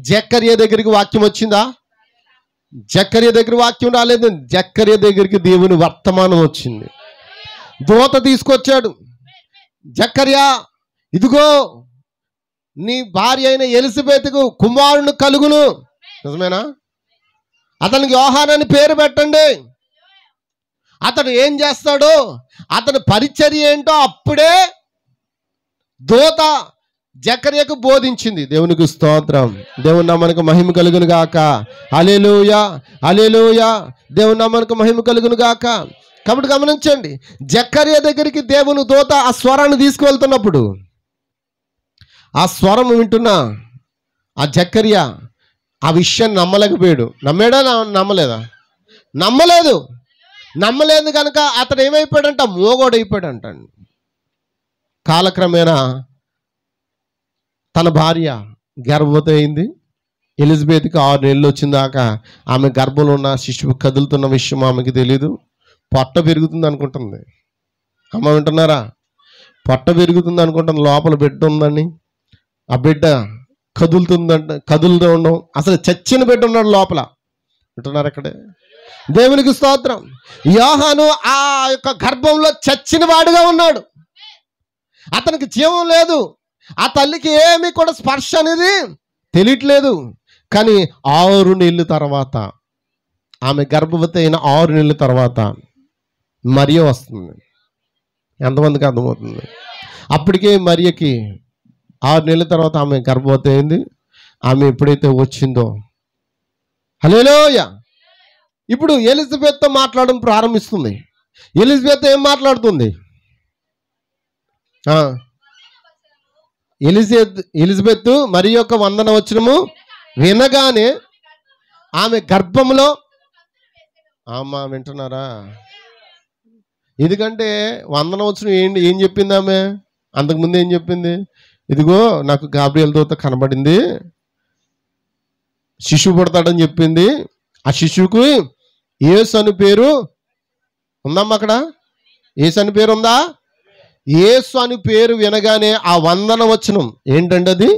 జక్కర్యా దగ్గరికి వాక్యం వచ్చిందా? జక్కర్యా దగ్గర వాక్యం రాలేదు. జక్కర్యా దగ్గరికి దేవుని వర్తమానం వచ్చింది. దూత తీసుకొచ్చాడు. జక్కర్యా, ఇదిగో నీ భార్య అయిన ఎలిజబెత్కు కుమారుని కలుగును. నిజమేనా? అతనికి యోహాను అని పేరు పెట్టండి. అతను ఏం చేస్తాడో, అతని పరిచర్య ఏంటో అప్పుడే దూత జక్కర్యాకు బోధించింది. దేవునికి స్తోత్రం. దేవుని నామానికి మహిమ కలుగును గాక. హల్లెలూయా, హల్లెలూయా. దేవుని నామానికి మహిమ కలుగును గాక. కాబట్టి గమనించండి, జకర్యా దగ్గరికి దేవుని దూత ఆ స్వరాన్ని తీసుకువెళ్తున్నప్పుడు ఆ స్వరం వింటున్న ఆ జకర్యా ఆ విషయాన్ని నమ్మలేకపోయాడు. నమ్మాడా? నమ్మలేదా? నమ్మలేదు కనుక అతడు ఏమైపోయాడంట? మోగోడైపోయాడంట. కాలక్రమేణా తన భార్య గర్భవతి అయింది. ఎలిజబెత్కి 6 నెలలు వచ్చిందాకా ఆమె గర్భంలో ఉన్న శిశువు కదులుతున్న విషయం ఆమెకి తెలీదు. పొట్ట పెరుగుతుంది అనుకుంటుంది. అమ్మ వింటున్నారా? పొట్ట పెరుగుతుంది అనుకుంటుంది, లోపల బిడ్డ ఉందని. ఆ బిడ్డ కదులుతూ ఉండడం, అసలు చచ్చిన బిడ్డ ఉన్నాడు లోపల. వింటున్నారు ఇక్కడే? దేవునికి స్తోత్రం. యోహాను ఆ యొక్క గర్భంలో చచ్చిన వాడుగా ఉన్నాడు. అతనికి జీవం లేదు. ఆ తల్లికి ఏమీ కూడా స్పర్శ అనేది తెలియట్లేదు. కానీ 6 నెలల తర్వాత, ఆమె గర్భవతి అయిన 6 నెలల తర్వాత మరియ వస్తుంది. ఎంతమందికి అర్థమవుతుంది? అప్పటికే మరియకి 6 నెలల తర్వాత ఆమె గర్భవతి అయింది. ఆమె ఎప్పుడైతే వచ్చిందో, హల్లెలూయా, ఇప్పుడు ఎలిజబెత్తో మాట్లాడడం ప్రారంభిస్తుంది. ఎలిజబెత్ ఏం మాట్లాడుతుంది? ఎలిజబెత్ మరి యొక్క వందన వచనము వినగానే ఆమె గర్భంలో, అమ్మా వింటున్నారా? ఎందుకంటే వందన వచనం ఏం చెప్పింది ఆమె? అంతకుముందు ఏం చెప్పింది? ఇదిగో నాకు గాబ్రియల్ దూత కనబడింది, శిశువు పుడతాడని చెప్పింది. ఆ శిశువుకి యేసు అని పేరు ఉందమ్మా. అక్కడ యేసు అని పేరు ఉందా? యేసు అని పేరు వినగానే ఆ వందన వచనం ఏంటంటే అది,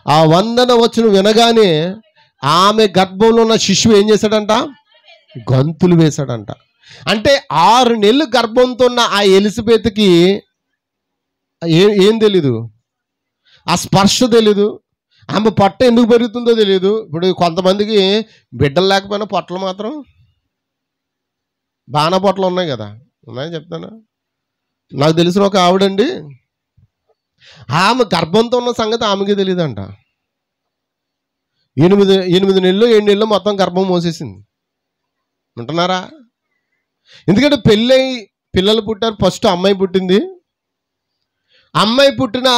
ఆ వందన వచనం వినగానే ఆమె గర్భంలో ఉన్న శిశువు ఏం చేశాడంట? గంతులు వేశాడంట. అంటే 6 నెలలు గర్భంతో ఉన్న ఆ ఎలిజబెత్కి ఏం తెలీదు? ఆ స్పర్శ తెలీదు. ఆమె పొట్ట ఎందుకు పెరుగుతుందో తెలియదు. ఇప్పుడు కొంతమందికి బిడ్డలు లేకపోయినా పొట్టలు మాత్రం బాణ పొట్టలు ఉన్నాయి కదా, ఉన్నాయని చెప్తాను. నాకు తెలిసిన ఒక ఆవిడండి, ఆమె గర్భంతో ఉన్న సంగతి ఆమెకి తెలియదంట. 8 నెలలు 7 నెలలు మొత్తం గర్భం మోసేసింది. ఉంటున్నారా? ఎందుకంటే పెళ్ళై పిల్లలు పుట్టారు. ఫస్ట్ అమ్మాయి పుట్టింది. అమ్మాయి పుట్టిన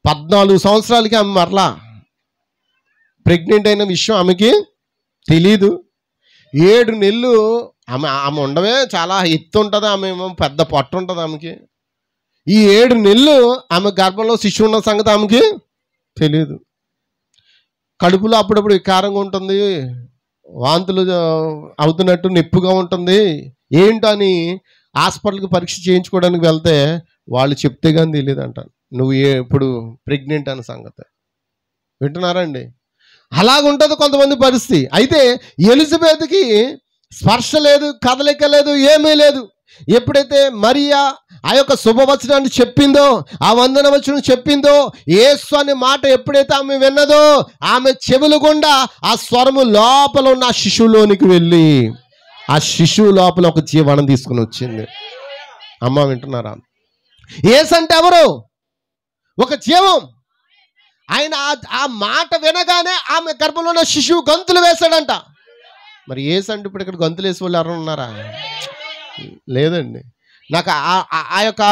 14 సంవత్సరాలకి ఆమె మరలా ప్రెగ్నెంట్ అయిన విషయం ఆమెకి తెలీదు. 7 నెలలు ఆమె ఉండవే చాలా ఎత్తు ఉంటుంది. ఆమె ఏమో పెద్ద పొట్ట ఉంటుంది ఆమెకి. ఈ 7 నెలలు ఆమె గర్భంలో శిశువు ఉన్న సంగతి ఆమెకి తెలియదు. కడుపులో అప్పుడప్పుడు వికారంగా ఉంటుంది, వాంతులు అవుతున్నట్టు నొప్పిగా ఉంటుంది. ఏంటో అని హాస్పిటల్కి పరీక్ష చేయించుకోవడానికి వెళ్తే వాళ్ళు చెప్తే కానీ తెలియదంట నువ్వు ఇప్పుడు ప్రెగ్నెంట్ అన్న సంగతి. వింటున్నారండి? అలాగుంటుంది కొంతమంది పరిస్థితి. అయితే ఎలిజబెత్కి స్పర్శ లేదు, కదలిక లేదు, ఏమీ లేదు. ఎప్పుడైతే మరియా ఆ యొక్క శుభవచనాన్ని చెప్పిందో, ఆ వందన వచనం చెప్పిందో, యేసు అనే మాట ఎప్పుడైతే ఆమె విన్నదో, ఆమె చెవులు గుండా ఆ స్వరము లోపల ఉన్న ఆ శిశువులోనికి వెళ్ళి ఆ శిశువు లోపల ఒక జీవనం తీసుకుని వచ్చింది. అమ్మ వింటున్నారా? యేసు అంటే ఎవరు? ఒక జీవం. ఆయన ఆ మాట వినగానే ఆమె గర్భంలో ఉన్న శిశువు గంతులు వేశాడంట. మరి యేసు అంటే ఇప్పుడు ఇక్కడ గంతులు వేసే వాళ్ళు ఎవరు ఉన్నారా? లేదండి. నాకు ఆ యొక్క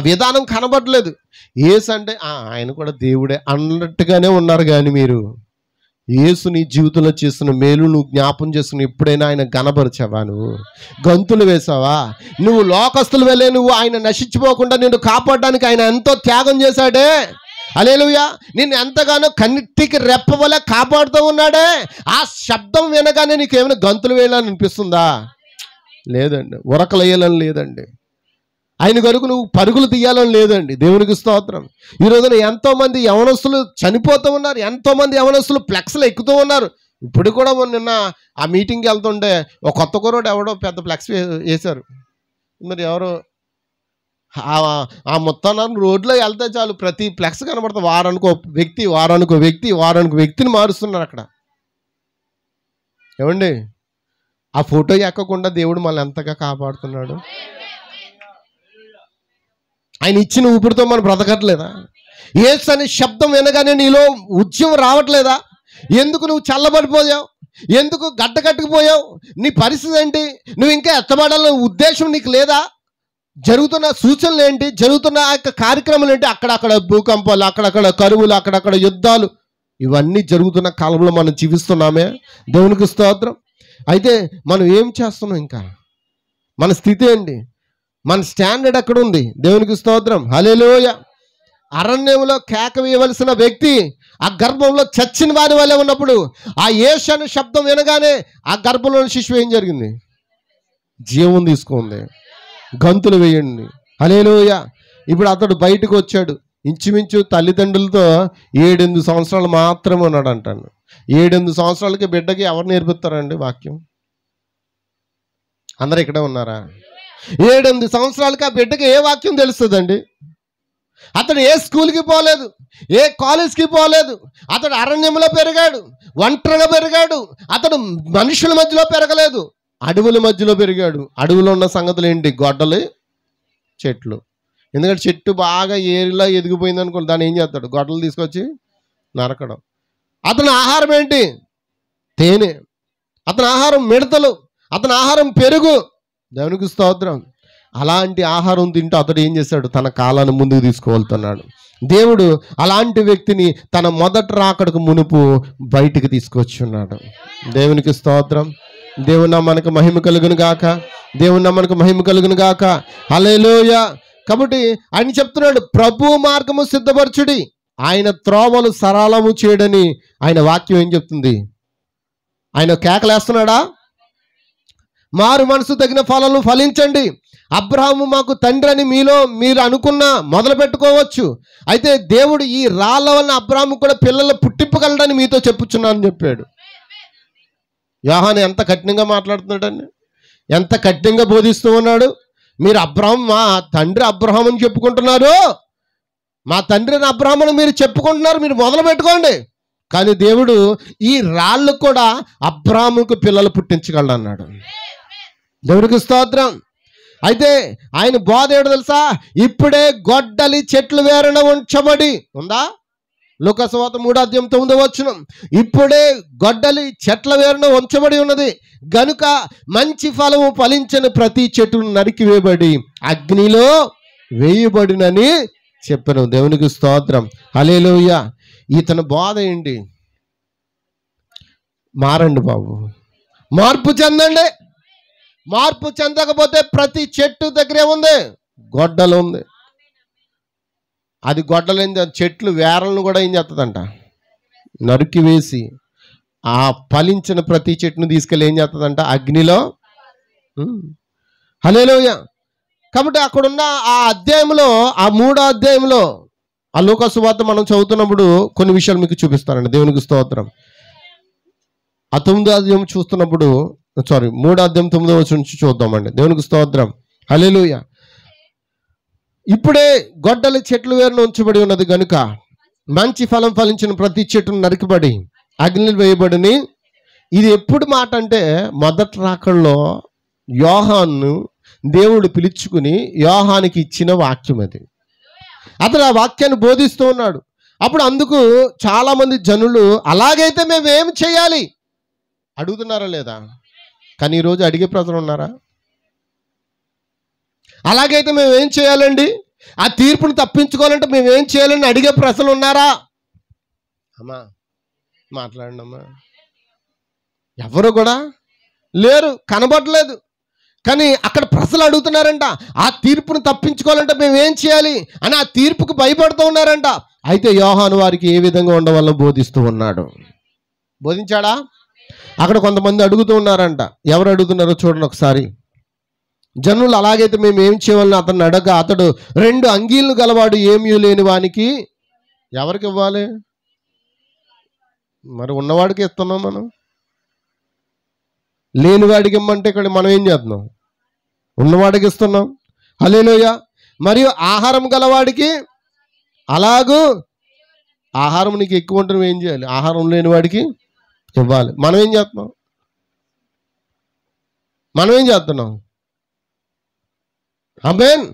విధానం కనబడలేదు. యేసు అంటే ఆయన కూడా దేవుడే అన్నట్టుగానే ఉన్నారు. కానీ మీరు యేసు నీ జీవితంలో చేస్తున్న మేలు నువ్వు జ్ఞాపం చేసుకుని ఎప్పుడైనా ఆయన గనపరిచావా? నువ్వు గంతులు వేసావా? నువ్వు లోకస్తులు వెళ్ళే నువ్వు ఆయన నశించిపోకుండా నిన్ను కాపాడడానికి ఆయన ఎంతో త్యాగం చేశాడే. హల్లెలూయా. నిన్ను ఎంతగానో కన్నిటికి రెప్పవలే కాపాడుతూ ఉన్నాడే. ఆ శబ్దం వినగానే నీకు ఏమైనా గంతులు వేయాలని అనిపిస్తుందా? లేదండి. ఉరకలు వేయాలని లేదండి. ఆయన కొరకు నువ్వు పరుగులు తీయాలని లేదండి. దేవునికి స్తోత్రం. ఈ రోజున ఎంతోమంది యవనస్తులు చనిపోతూ ఉన్నారు. ఎంతోమంది యవనస్తులు ఫ్లెక్స్లు ఎక్కుతూ ఉన్నారు. ఇప్పుడు కూడా నిన్న ఆ మీటింగ్కి వెళ్తుంటే ఒక కొత్త కుర్రోడు ఎవడో పెద్ద ఫ్లెక్స్ వేశారు. మరి ఎవరో ఆ మొత్తం రోడ్లో వెళ్తే చాలు ప్రతి ఫ్లెక్స్ కనబడుతుంది. వారానికి ఒక వ్యక్తిని మారుస్తున్నారు అక్కడ. ఏమండి? ఆ ఫోటో ఎక్కకుండా దేవుడు మనల్ని ఎంతగా కాపాడుతున్నాడు. ఆయన ఇచ్చిన ఊపిరితో మనం బ్రతకట్లేదా? యేసు అనే శబ్దం వినగానే నీలో ఉద్యమం రావట్లేదా? ఎందుకు నువ్వు చల్లబడిపోయావు? ఎందుకు గడ్డ కట్టుకుపోయావు? నీ పరిస్థితి ఏంటి? నువ్వు ఇంకా ఎత్తబడాలనే ఉద్దేశం నీకు లేదా? జరుగుతున్న సూచనలు ఏంటి? జరుగుతున్న ఆ యొక్క కార్యక్రమాలు ఏంటి? అక్కడక్కడ భూకంపాలు, అక్కడక్కడ కరువులు, అక్కడక్కడ యుద్ధాలు, ఇవన్నీ జరుగుతున్న కాలంలో మనం జీవిస్తున్నామే. దేవునికి స్తోత్రం. అయితే మనం ఏం చేస్తున్నాం? ఇంకా మన స్థితి ఏంటి? మన స్టాండర్డ్ ఎక్కడ ఉంది? దేవునికి స్తోత్రం. హల్లెలూయ. అరణ్యంలో కేక వేయవలసిన వ్యక్తి ఆ గర్భంలో చచ్చిన వారి వల్లే ఉన్నప్పుడు ఆ యేసు అనే శబ్దం వినగానే ఆ గర్భంలోని శిశువు ఏం జరిగింది? జీవం తీసుకుంది. గంతులు వేయండి. హల్లెలూయ. ఇప్పుడు అతడు బయటకు వచ్చాడు. ఇంచుమించు తల్లిదండ్రులతో 7-8 సంవత్సరాలు మాత్రమే ఉన్నాడు అంటాను. 7-8 సంవత్సరాలకి బిడ్డకి ఎవరు నేర్పిస్తారండి వాక్యం? అందరూ ఇక్కడే ఉన్నారా? 7-8 సంవత్సరాలకి ఆ బిడ్డకి ఏ వాక్యం తెలుస్తుందండి? అతడు ఏ స్కూల్కి పోలేదు, ఏ కాలేజ్కి పోలేదు. అతడు అరణ్యంలో పెరిగాడు, ఒంటరిగా పెరిగాడు. అతడు మనుషుల మధ్యలో పెరగలేదు, అడవుల మధ్యలో పెరిగాడు. అడవిలో ఉన్న సంగతులు ఏంటి? గొడ్డలి, చెట్లు. ఎందుకంటే చెట్టు బాగా ఏరిలా ఎదిగిపోయింది అనుకోండి, దాన్ని ఏం చేస్తాడు? గొడ్డలు తీసుకొచ్చి నరకడం. అతని ఆహారం ఏంటి? తేనె. అతని ఆహారం మిడతలు, అతని ఆహారం పెరుగు. దేవునికి స్తోత్రం. అలాంటి ఆహారం తింటూ అతడు ఏం చేశాడు? తన కాలాన్ని ముందుకు తీసుకువెళ్తున్నాడు. దేవుడు అలాంటి వ్యక్తిని తన మొదటి రాకడకు మునుపు బయటికి తీసుకొచ్చున్నాడు. దేవునికి స్తోత్రం. దేవుని నామానికి మహిమ కలుగును గాక. దేవుని నామానికి మహిమ కలుగును గాక. హల్లెలూయా. కాబట్టి ఆయన చెప్తున్నాడు, ప్రభు మార్గము సిద్ధపరచుడి, ఆయన త్రోవలు సరళము చేయడని ఆయన వాక్యం ఏం చెప్తుంది? ఆయన కేకలేస్తున్నాడా? మారు మనసు తగిన ఫలాలు ఫలించండి. అబ్రహాము మాకు తండ్రి అని మీరు అనుకున్నా మొదలు పెట్టుకోవచ్చు. అయితే దేవుడు ఈ రాళ్ళ వలన అబ్రహాము కూడా పిల్లలు పుట్టింపగలడని మీతో చెప్పుచున్నానని చెప్పాడు. యోహాను ఎంత కఠినంగా మాట్లాడుతున్నాడండి, ఎంత కఠినంగా బోధిస్తూ ఉన్నాడు. మీరు మా తండ్రి అబ్రహాము అని చెప్పుకుంటున్నారు, మా తండ్రిని అబ్రహాము అని మీరు చెప్పుకుంటున్నారు, మీరు మొదలు పెట్టుకోండి. కానీ దేవుడు ఈ రాళ్ళు కూడా అబ్రహాముకు పిల్లలు పుట్టించగలడు అన్నాడు. దేవుడికి స్తోత్రం. అయితే ఆయన బోధ ఏడు తెలుసా? ఇప్పుడే గొడ్డలి చెట్లు వేరున ఉంచబడి ఉందా? లూకా సువార్త 3:9 ఇప్పుడే గొడ్డలి చెట్ల వేరున ఉంచబడి ఉన్నది గనుక మంచి ఫలము ఫలించని ప్రతి చెట్టును నరికివేయబడి అగ్నిలో వేయబడినని చెప్పాను. దేవునికి స్తోత్రం. హల్లెలూయా. ఇతని బోధ ఏంటి? మారండి బాబు, మార్పు చెందండి. మార్పు చెందకపోతే ప్రతి చెట్టు దగ్గర ఏముంది? గొడ్డలు ఉంది. అది గొడ్డలు ఏం చెట్లు వేరలను కూడా ఏం చేస్తుందంట? నరికి వేసి ఆ ఫలించిన ప్రతి చెట్టును తీసుకెళ్ళి ఏం చేస్తుందంట? అగ్నిలో. హల్లెలూయా. కాబట్టి అక్కడున్న ఆ అధ్యాయంలో, ఆ 3వ అధ్యాయంలో ఆ లూకా సువార్త మనం చదువుతున్నప్పుడు కొన్ని విషయాలు మీకు చూపిస్తానండి. దేవునికి స్తోత్రం. ఆ 9వ అధ్యాయం చూస్తున్నప్పుడు 3వ అధ్యాయం 9వ వచనం నుంచి చూద్దామండి. దేవునికి స్తోత్రం. హల్లెలూయా. ఇప్పుడే గొడ్డలి చెట్లు వేరున ఉంచబడి ఉన్నది గనుక మంచి ఫలం ఫలించిన ప్రతి చెట్టును నరికిబడి అగ్నిలో వేయబడిని. ఇది ఎప్పుడు మాట అంటే మొదటి రాకడలో యోహాను దేవుడు పిలుచుకుని యోహానికి ఇచ్చిన వాక్యం అది. అతను ఆ వాక్యాన్ని బోధిస్తూ ఉన్నాడు. అప్పుడు అందుకు చాలామంది జనులు అలాగైతే మేము ఏం చేయాలి అడుగుతున్నారా లేదా? కానీ ఈరోజు అడిగే ప్రజలు ఉన్నారా? అలాగైతే మేము ఏం చేయాలండి, ఆ తీర్పును తప్పించుకోవాలంటే మేము ఏం చేయాలని అడిగే ప్రజలు ఉన్నారా? అమ్మా మాట్లాడండి అమ్మా. ఎవరు కూడా లేరు, కనబడలేదు. కానీ అక్కడ ప్రజలు అడుగుతున్నారంట, ఆ తీర్పును తప్పించుకోవాలంటే మేము ఏం చేయాలి అని ఆ తీర్పుకు భయపడుతూ ఉన్నారంట. అయితే యోహాను వారికి ఏ విధంగా ఉండవాలో బోధిస్తూ ఉన్నాడు. బోధించాడా? అక్కడ కొంతమంది అడుగుతూ ఉన్నారంట. ఎవరు అడుగుతున్నారో చూడండి ఒకసారి. జనులు అలాగైతే మేము ఏం చేయాలని అతన్ని అడగగా అతడు 2 అంగీలను గలవాడు ఏమీ లేని వానికి ఎవరికి ఇవ్వాలి? మరి ఉన్నవాడికి ఇస్తున్నాం మనం. లేనివాడికి ఇమ్మంటే ఇక్కడ మనం ఏం చేస్తున్నాం? ఉన్నవాడికి ఇస్తున్నాం. హల్లెలూయా. మరియు ఆహారం గలవాడికి అలాగూ ఆహారం నీకు ఎక్కువ ఉంటే నువ్వేం చేయాలి? ఆహారం లేని వాడికి ఇవ్వాలి. మనం ఏం చేస్తున్నాం? ఆమేన్.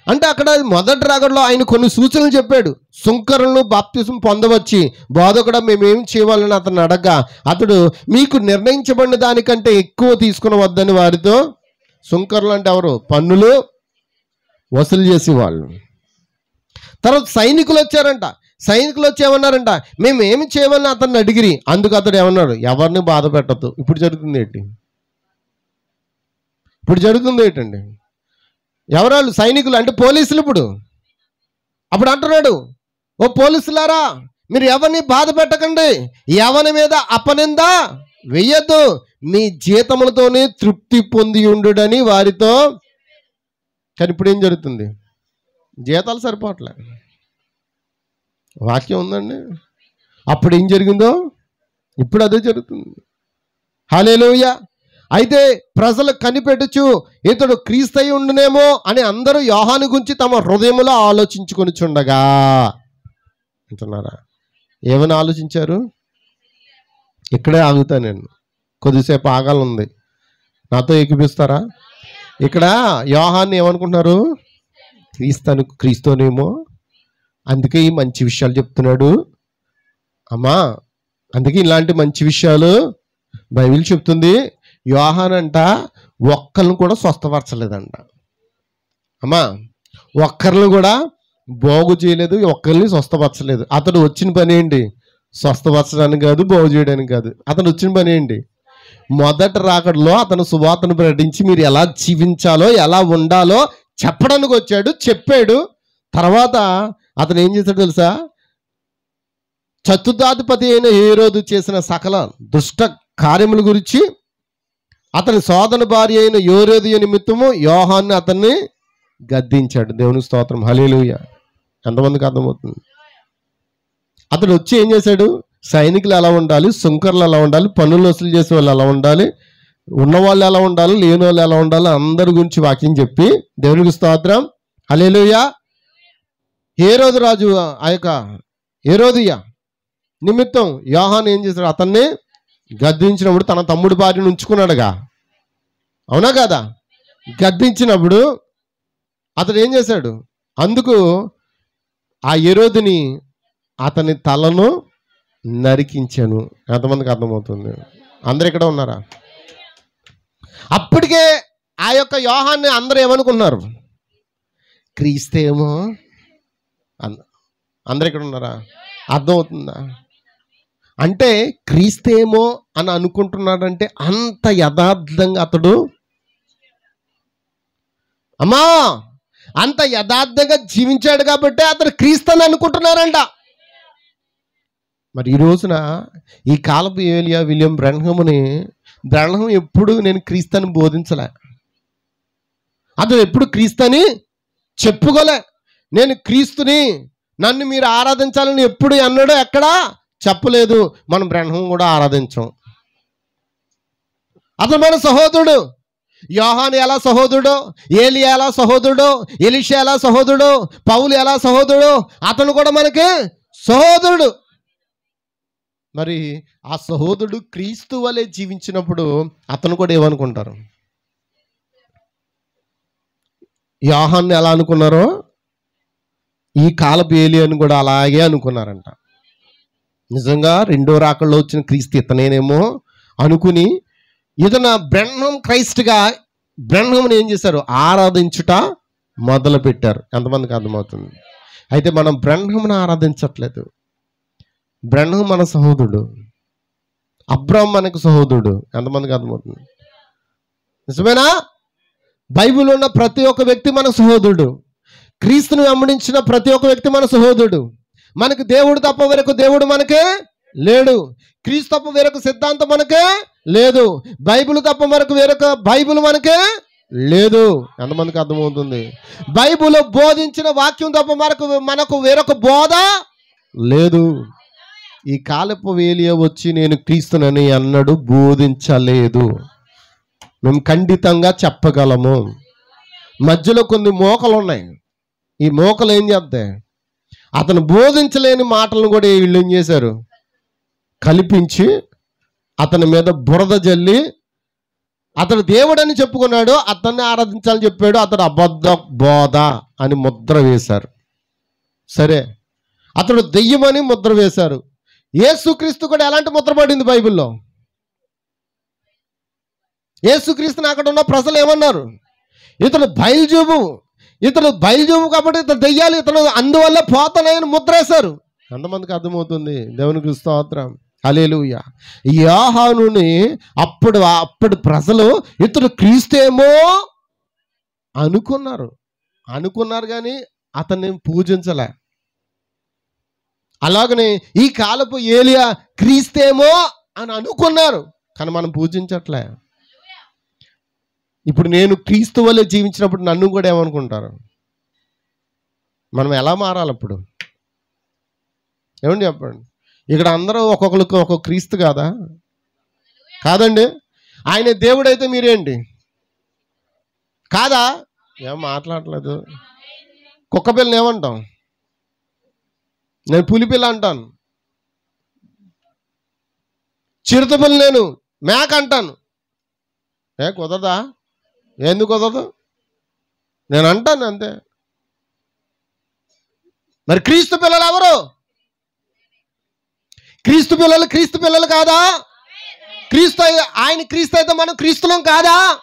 అంటే అక్కడ మొదటి రాకడలో ఆయన కొన్ని సూచనలు చెప్పాడు. సుంకరులను బాప్తిసం పొందవచ్చి బోధకుడా మేమేం చేయాలని అతను అడగగా అతడు మీకు నిర్ణయించబడిన దానికంటే ఎక్కువ తీసుకుని వద్దని వారితో, సుంకరులు అంటే ఎవరు? పన్నులు వసూలు చేసేవాళ్ళు. తర్వాత సైనికులు వచ్చారంట. సైనికులు వచ్చి ఏమన్నారంట, మేము ఏమి చేయమని అతన్ని అడిగిరి. అందుకు అతడు ఏమన్నాడు, ఎవరిని బాధ పెట్టద్దు. ఇప్పుడు జరుగుతుంది ఏంటి? ఇప్పుడు జరుగుతుంది ఏంటండి? ఎవరాళ్ళు? సైనికులు అంటే పోలీసులు. అప్పుడు అంటున్నాడు, ఓ పోలీసులారా, మీరు ఎవరిని బాధ పెట్టకండి, ఎవరి మీద అపనింద వెయ్యొద్దు, మీ జీతములతోనే తృప్తి పొంది ఉండుడని వారితో. కానీ ఇప్పుడు ఏం జరుగుతుంది? జీతాలు సరిపోవట్లే. వాక్యం ఉందండి. అప్పుడు ఏం జరిగిందో ఇప్పుడు అదే జరుగుతుంది. హల్లెలూయా. అయితే ప్రజలు కనిపెట్టుచు ఇతడు క్రీస్తయి ఉండునేమో అని అందరూ యోహాను గురించి తమ హృదయంలో ఆలోచించుకొనిచుండగా అంటున్నారా? ఏమని ఆలోచించారు? ఇక్కడే ఆగుతా నేను, కొద్దిసేపు ఆగాలంది. నాతో ఏకీపిస్తారా? ఇక్కడ యోహాన్ని ఏమనుకుంటున్నారు? క్రీస్తునేమో, అందుకే ఈ మంచి విషయాలు చెప్తున్నాడు అమ్మా. అందుకే ఇలాంటి మంచి విషయాలు బైబిల్ చెప్తుంది. యోహాన్ అంట ఒక్కరిని కూడా స్వస్థపరచలేదంట అమ్మా. ఒక్కరిని కూడా బాగు చేయలేదు, ఒక్కరిని స్వస్థపరచలేదు. అతడు వచ్చిన పని ఏంటి? స్వస్థపరచడానికి కాదు, బాగు చేయడానికి కాదు. అతను వచ్చిన పని ఏంటి? మొదటి రాకడలో అతను సువార్తను ప్రకటించి మీరు ఎలా జీవించాలో, ఎలా ఉండాలో చెప్పడానికి వచ్చాడు, చెప్పాడు. తర్వాత అతను ఏం చేశాడు తెలుసా? చతుర్థాధిపతి అయిన హేరోదు చేసిన సకల దుష్ట కార్యముల గురించి అతని సోదర భార్య అయిన యోరేదియ నిమిత్తము యోహాన్ని అతన్ని గద్దించాడు. దేవునికి స్తోత్రం, హల్లెలూయా. ఎంతమందికి అర్థమవుతుంది? అతడు వచ్చి ఏం చేశాడు? సైనికులు ఎలా ఉండాలి, సుంకర్లు ఎలా ఉండాలి, పన్నులు వసూలు చేసే వాళ్ళు ఎలా ఉండాలి, ఉన్నవాళ్ళు ఎలా ఉండాలి, లేని వాళ్ళు ఎలా ఉండాలి, అందరి గురించి వాక్యం చెప్పి, దేవునికి స్తోత్రం, హల్లెలూయా. హేరోదు రాజు ఆ యొక్క హేరోదియ నిమిత్తం యోహాను ఏం చేశాడు? అతన్ని గద్దించినప్పుడు తన తమ్ముడి భార్యను ఉంచుకున్నాడుగా, అవునా కదా? గద్దించినప్పుడు అతడు ఏం చేశాడు? అందుకు ఆ హేరోదుని అతని తలను నరికించాను. ఎంతమందికి అర్థమవుతుంది? అందరు ఇక్కడ ఉన్నారా? అప్పటికే ఆ యొక్క యోహాన్ని అందరూ ఏమనుకున్నారు? క్రీస్తేమో. అందరు ఇక్కడ ఉన్నారా? అర్థమవుతుందా? అంటే క్రీస్తేమో అని అనుకుంటున్నాడంటే అంత యథార్థంగా అతడు అమ్మా అంత యథార్థంగా జీవించాడు కాబట్టి అతడు క్రీస్తు అని అనుకుంటున్నారంట. మరి ఈ రోజున ఈ కాలపు ఏలియా విలియం బ్రహ్నం ఎప్పుడు నేను క్రీస్తుని బోధించలే, అతను ఎప్పుడు క్రీస్తుని చెప్పుకోలే. నేను క్రీస్తుని, నన్ను మీరు ఆరాధించాలని ఎప్పుడు అన్నాడో ఎక్కడా చెప్పలేదు. మనం బ్రహ్మం కూడా ఆరాధించాం. అతను మన సహోదరుడు. యోహాను ఎలా సహోదరుడో, ఏలియా ఎలా సహోదరుడో, ఎలీషా ఎలా సహోదరుడో, పౌలు ఎలా సహోదరుడో, అతను కూడా మనకి సహోదరుడు. మరి ఆ సహోదరుడు క్రీస్తు వలె జీవించినప్పుడు అతను కూడా ఏమనుకుంటారు? యోహాన్ని ఎలా అనుకున్నారో ఈ కాలపు ఏలియాను కూడా అలాగే అనుకున్నారంట. నిజంగా రెండో రాకడలో వచ్చిన క్రీస్తు ఇతనేనేమో అనుకుని ఇతను బ్రహ్మం క్రైస్ట్గా బ్రహ్మంని ఏం చేశారు? ఆరాధించుట మొదలు పెట్టారు. ఎంతమందికి అర్థమవుతుంది? అయితే మనం బ్రహ్మను ఆరాధించట్లేదు. బ్రహ్మం మన సహోదరుడు, అబ్రాహాము మనకు సహోదరుడు. ఎంతమందికి అర్థమవుతుంది? నిజమేనా? బైబిల్లో ఉన్న ప్రతి ఒక్క వ్యక్తి మన సహోదరుడు. క్రీస్తుని వెంబడించిన ప్రతి ఒక్క వ్యక్తి మన సహోదరుడు. మనకు దేవుడు తప్ప వేరొక దేవుడు మనకే లేడు. క్రీస్తు తప్ప వేరొక సిద్ధాంతం మనకే లేదు. బైబిల్ తప్ప వేరొక బైబిల్ మనకే లేదు. ఎంతమందికి అర్థమవుతుంది? బైబిల్ బోధించిన వాక్యం తప్ప మనకు వేరొక బోధ లేదు. ఈ కాలపు ఏలియా వచ్చి నేను క్రీస్తునని అన్నాడు, బోధించలేదు. మేము ఖండితంగా చెప్పగలము. మధ్యలో కొన్ని మోకలు ఉన్నాయి. ఈ మోకలు ఏం చేస్తాయి? అతను బోధించలేని మాటలను కూడా వీళ్ళు ఏం చేశారు? కల్పించి అతని మీద బురద జల్లి అతడు దేవుడని చెప్పుకున్నాడు, అతన్ని ఆరాధించాలని చెప్పాడు, అతడు అబద్ధ బోధ అని ముద్ర వేశారు. సరే, అతడు దెయ్యమని ముద్ర వేశారు. యేసుక్రీస్తు కూడా ఎలాంటి ముద్ర పడింది బైబిల్లో? యేసుక్రీస్తుని అక్కడ ఉన్న ప్రజలు ఏమన్నారు? ఇతడు బయలుజూబు, ఇతడు బయలుజూబు కాబట్టి ఇతడు దెయ్యాలు, ఇతడు అందువల్ల పోతనని ముద్ర వేశారు. ఎంతమందికి అర్థమవుతుంది? దేవునికి స్తోత్రం, హల్లెలూయా. యోహానుని అప్పుడు ప్రజలు ఇతడు క్రీస్తేమో అనుకున్నారు కానీ అతన్ని పూజించలే. అలాగనే ఈ కాలపు ఏలియా క్రీస్తేమో అని అనుకున్నారు, కానీ మనం పూజించట్లే. ఇప్పుడు నేను క్రీస్తు వల్లే జీవించినప్పుడు నన్ను కూడా ఏమనుకుంటారు? మనం ఎలా మారాలి అప్పుడు? ఏమండి చెప్పండి. ఇక్కడ అందరూ ఒక్కొక్కరికి ఒక్కొక్క క్రీస్తు కాదా? కాదండి. ఆయన దేవుడైతే మీరేంటి? కాదా? ఏం మాట్లాడలేదు. కుక్క పిల్లని ఏమంటాం? నేను పులిపిల్ల అంటాను. చిరుత పిల్ల నేను మేక అంటాను. కుదరదా? ఎందుకు కుదరదు? నేను అంటాను అంతే. మరి క్రీస్తు పిల్లలు ఎవరు? క్రీస్తు పిల్లలు కాదా? ఆయన క్రీస్తు అయితే మనం క్రీస్తులం కాదా?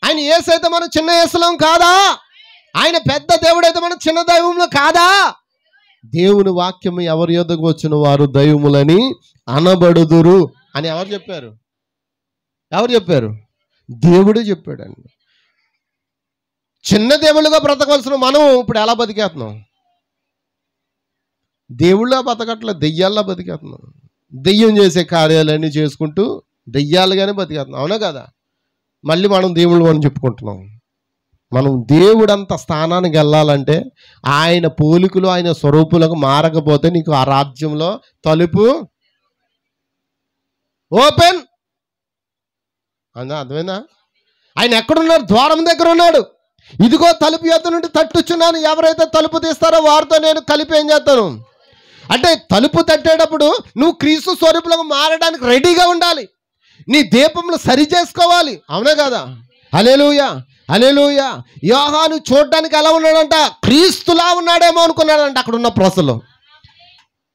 ఆయన యేసు అయితే మనం చిన్న యేసులం కాదా? ఆయన పెద్ద దేవుడు అయితే మనం చిన్న దైవములు కాదా? దేవుని వాక్యం ఎవరి యొద్దకు వచ్చిన వారు దైవములని అనబడుదురు అని ఎవరు చెప్పారు? దేవుడే చెప్పాడండి. చిన్న దేవుళ్ళుగా బ్రతకవలసిన మనం ఇప్పుడు ఎలా బతికేస్తున్నాం? దేవుళ్ళ బతకట్లేదు, దెయ్యాల్లో బతికేస్తున్నాం. దెయ్యం చేసే కార్యాలన్నీ చేసుకుంటూ దెయ్యాలుగానే బతికేస్తున్నాం. అవునా కదా? మళ్ళీ మనం దేవుళ్ళు అని చెప్పుకుంటున్నాం. మనం దేవుడంత స్థానానికి వెళ్ళాలంటే ఆయన పోలికలు ఆయన స్వరూపులకు మారకపోతే నీకు ఆ రాజ్యంలో తలుపు ఓపెన్. అర్థమైందా? ఆయన ఎక్కడున్నాడు? ద్వారం దగ్గర ఉన్నాడు. ఇదిగో తలుపు యొద్ద నుండి తట్టుచున్నాను, ఎవరైతే తలుపు తీస్తారో వారితో నేను కలిపి ఏం చేస్తాను అంటే, తలుపు తట్టేటప్పుడు నువ్వు క్రీస్తు స్వరూపులకు మారడానికి రెడీగా ఉండాలి. నీ దీపంలో సరి చేసుకోవాలి. అవునా కదా? హల్లెలూయా, హల్లెలూయా. యోహాను చూడడానికి ఎలా ఉన్నాడంట? క్రీస్తులా ఉన్నాడేమో అనుకున్నాడంట అక్కడ ఉన్న ప్రజలు.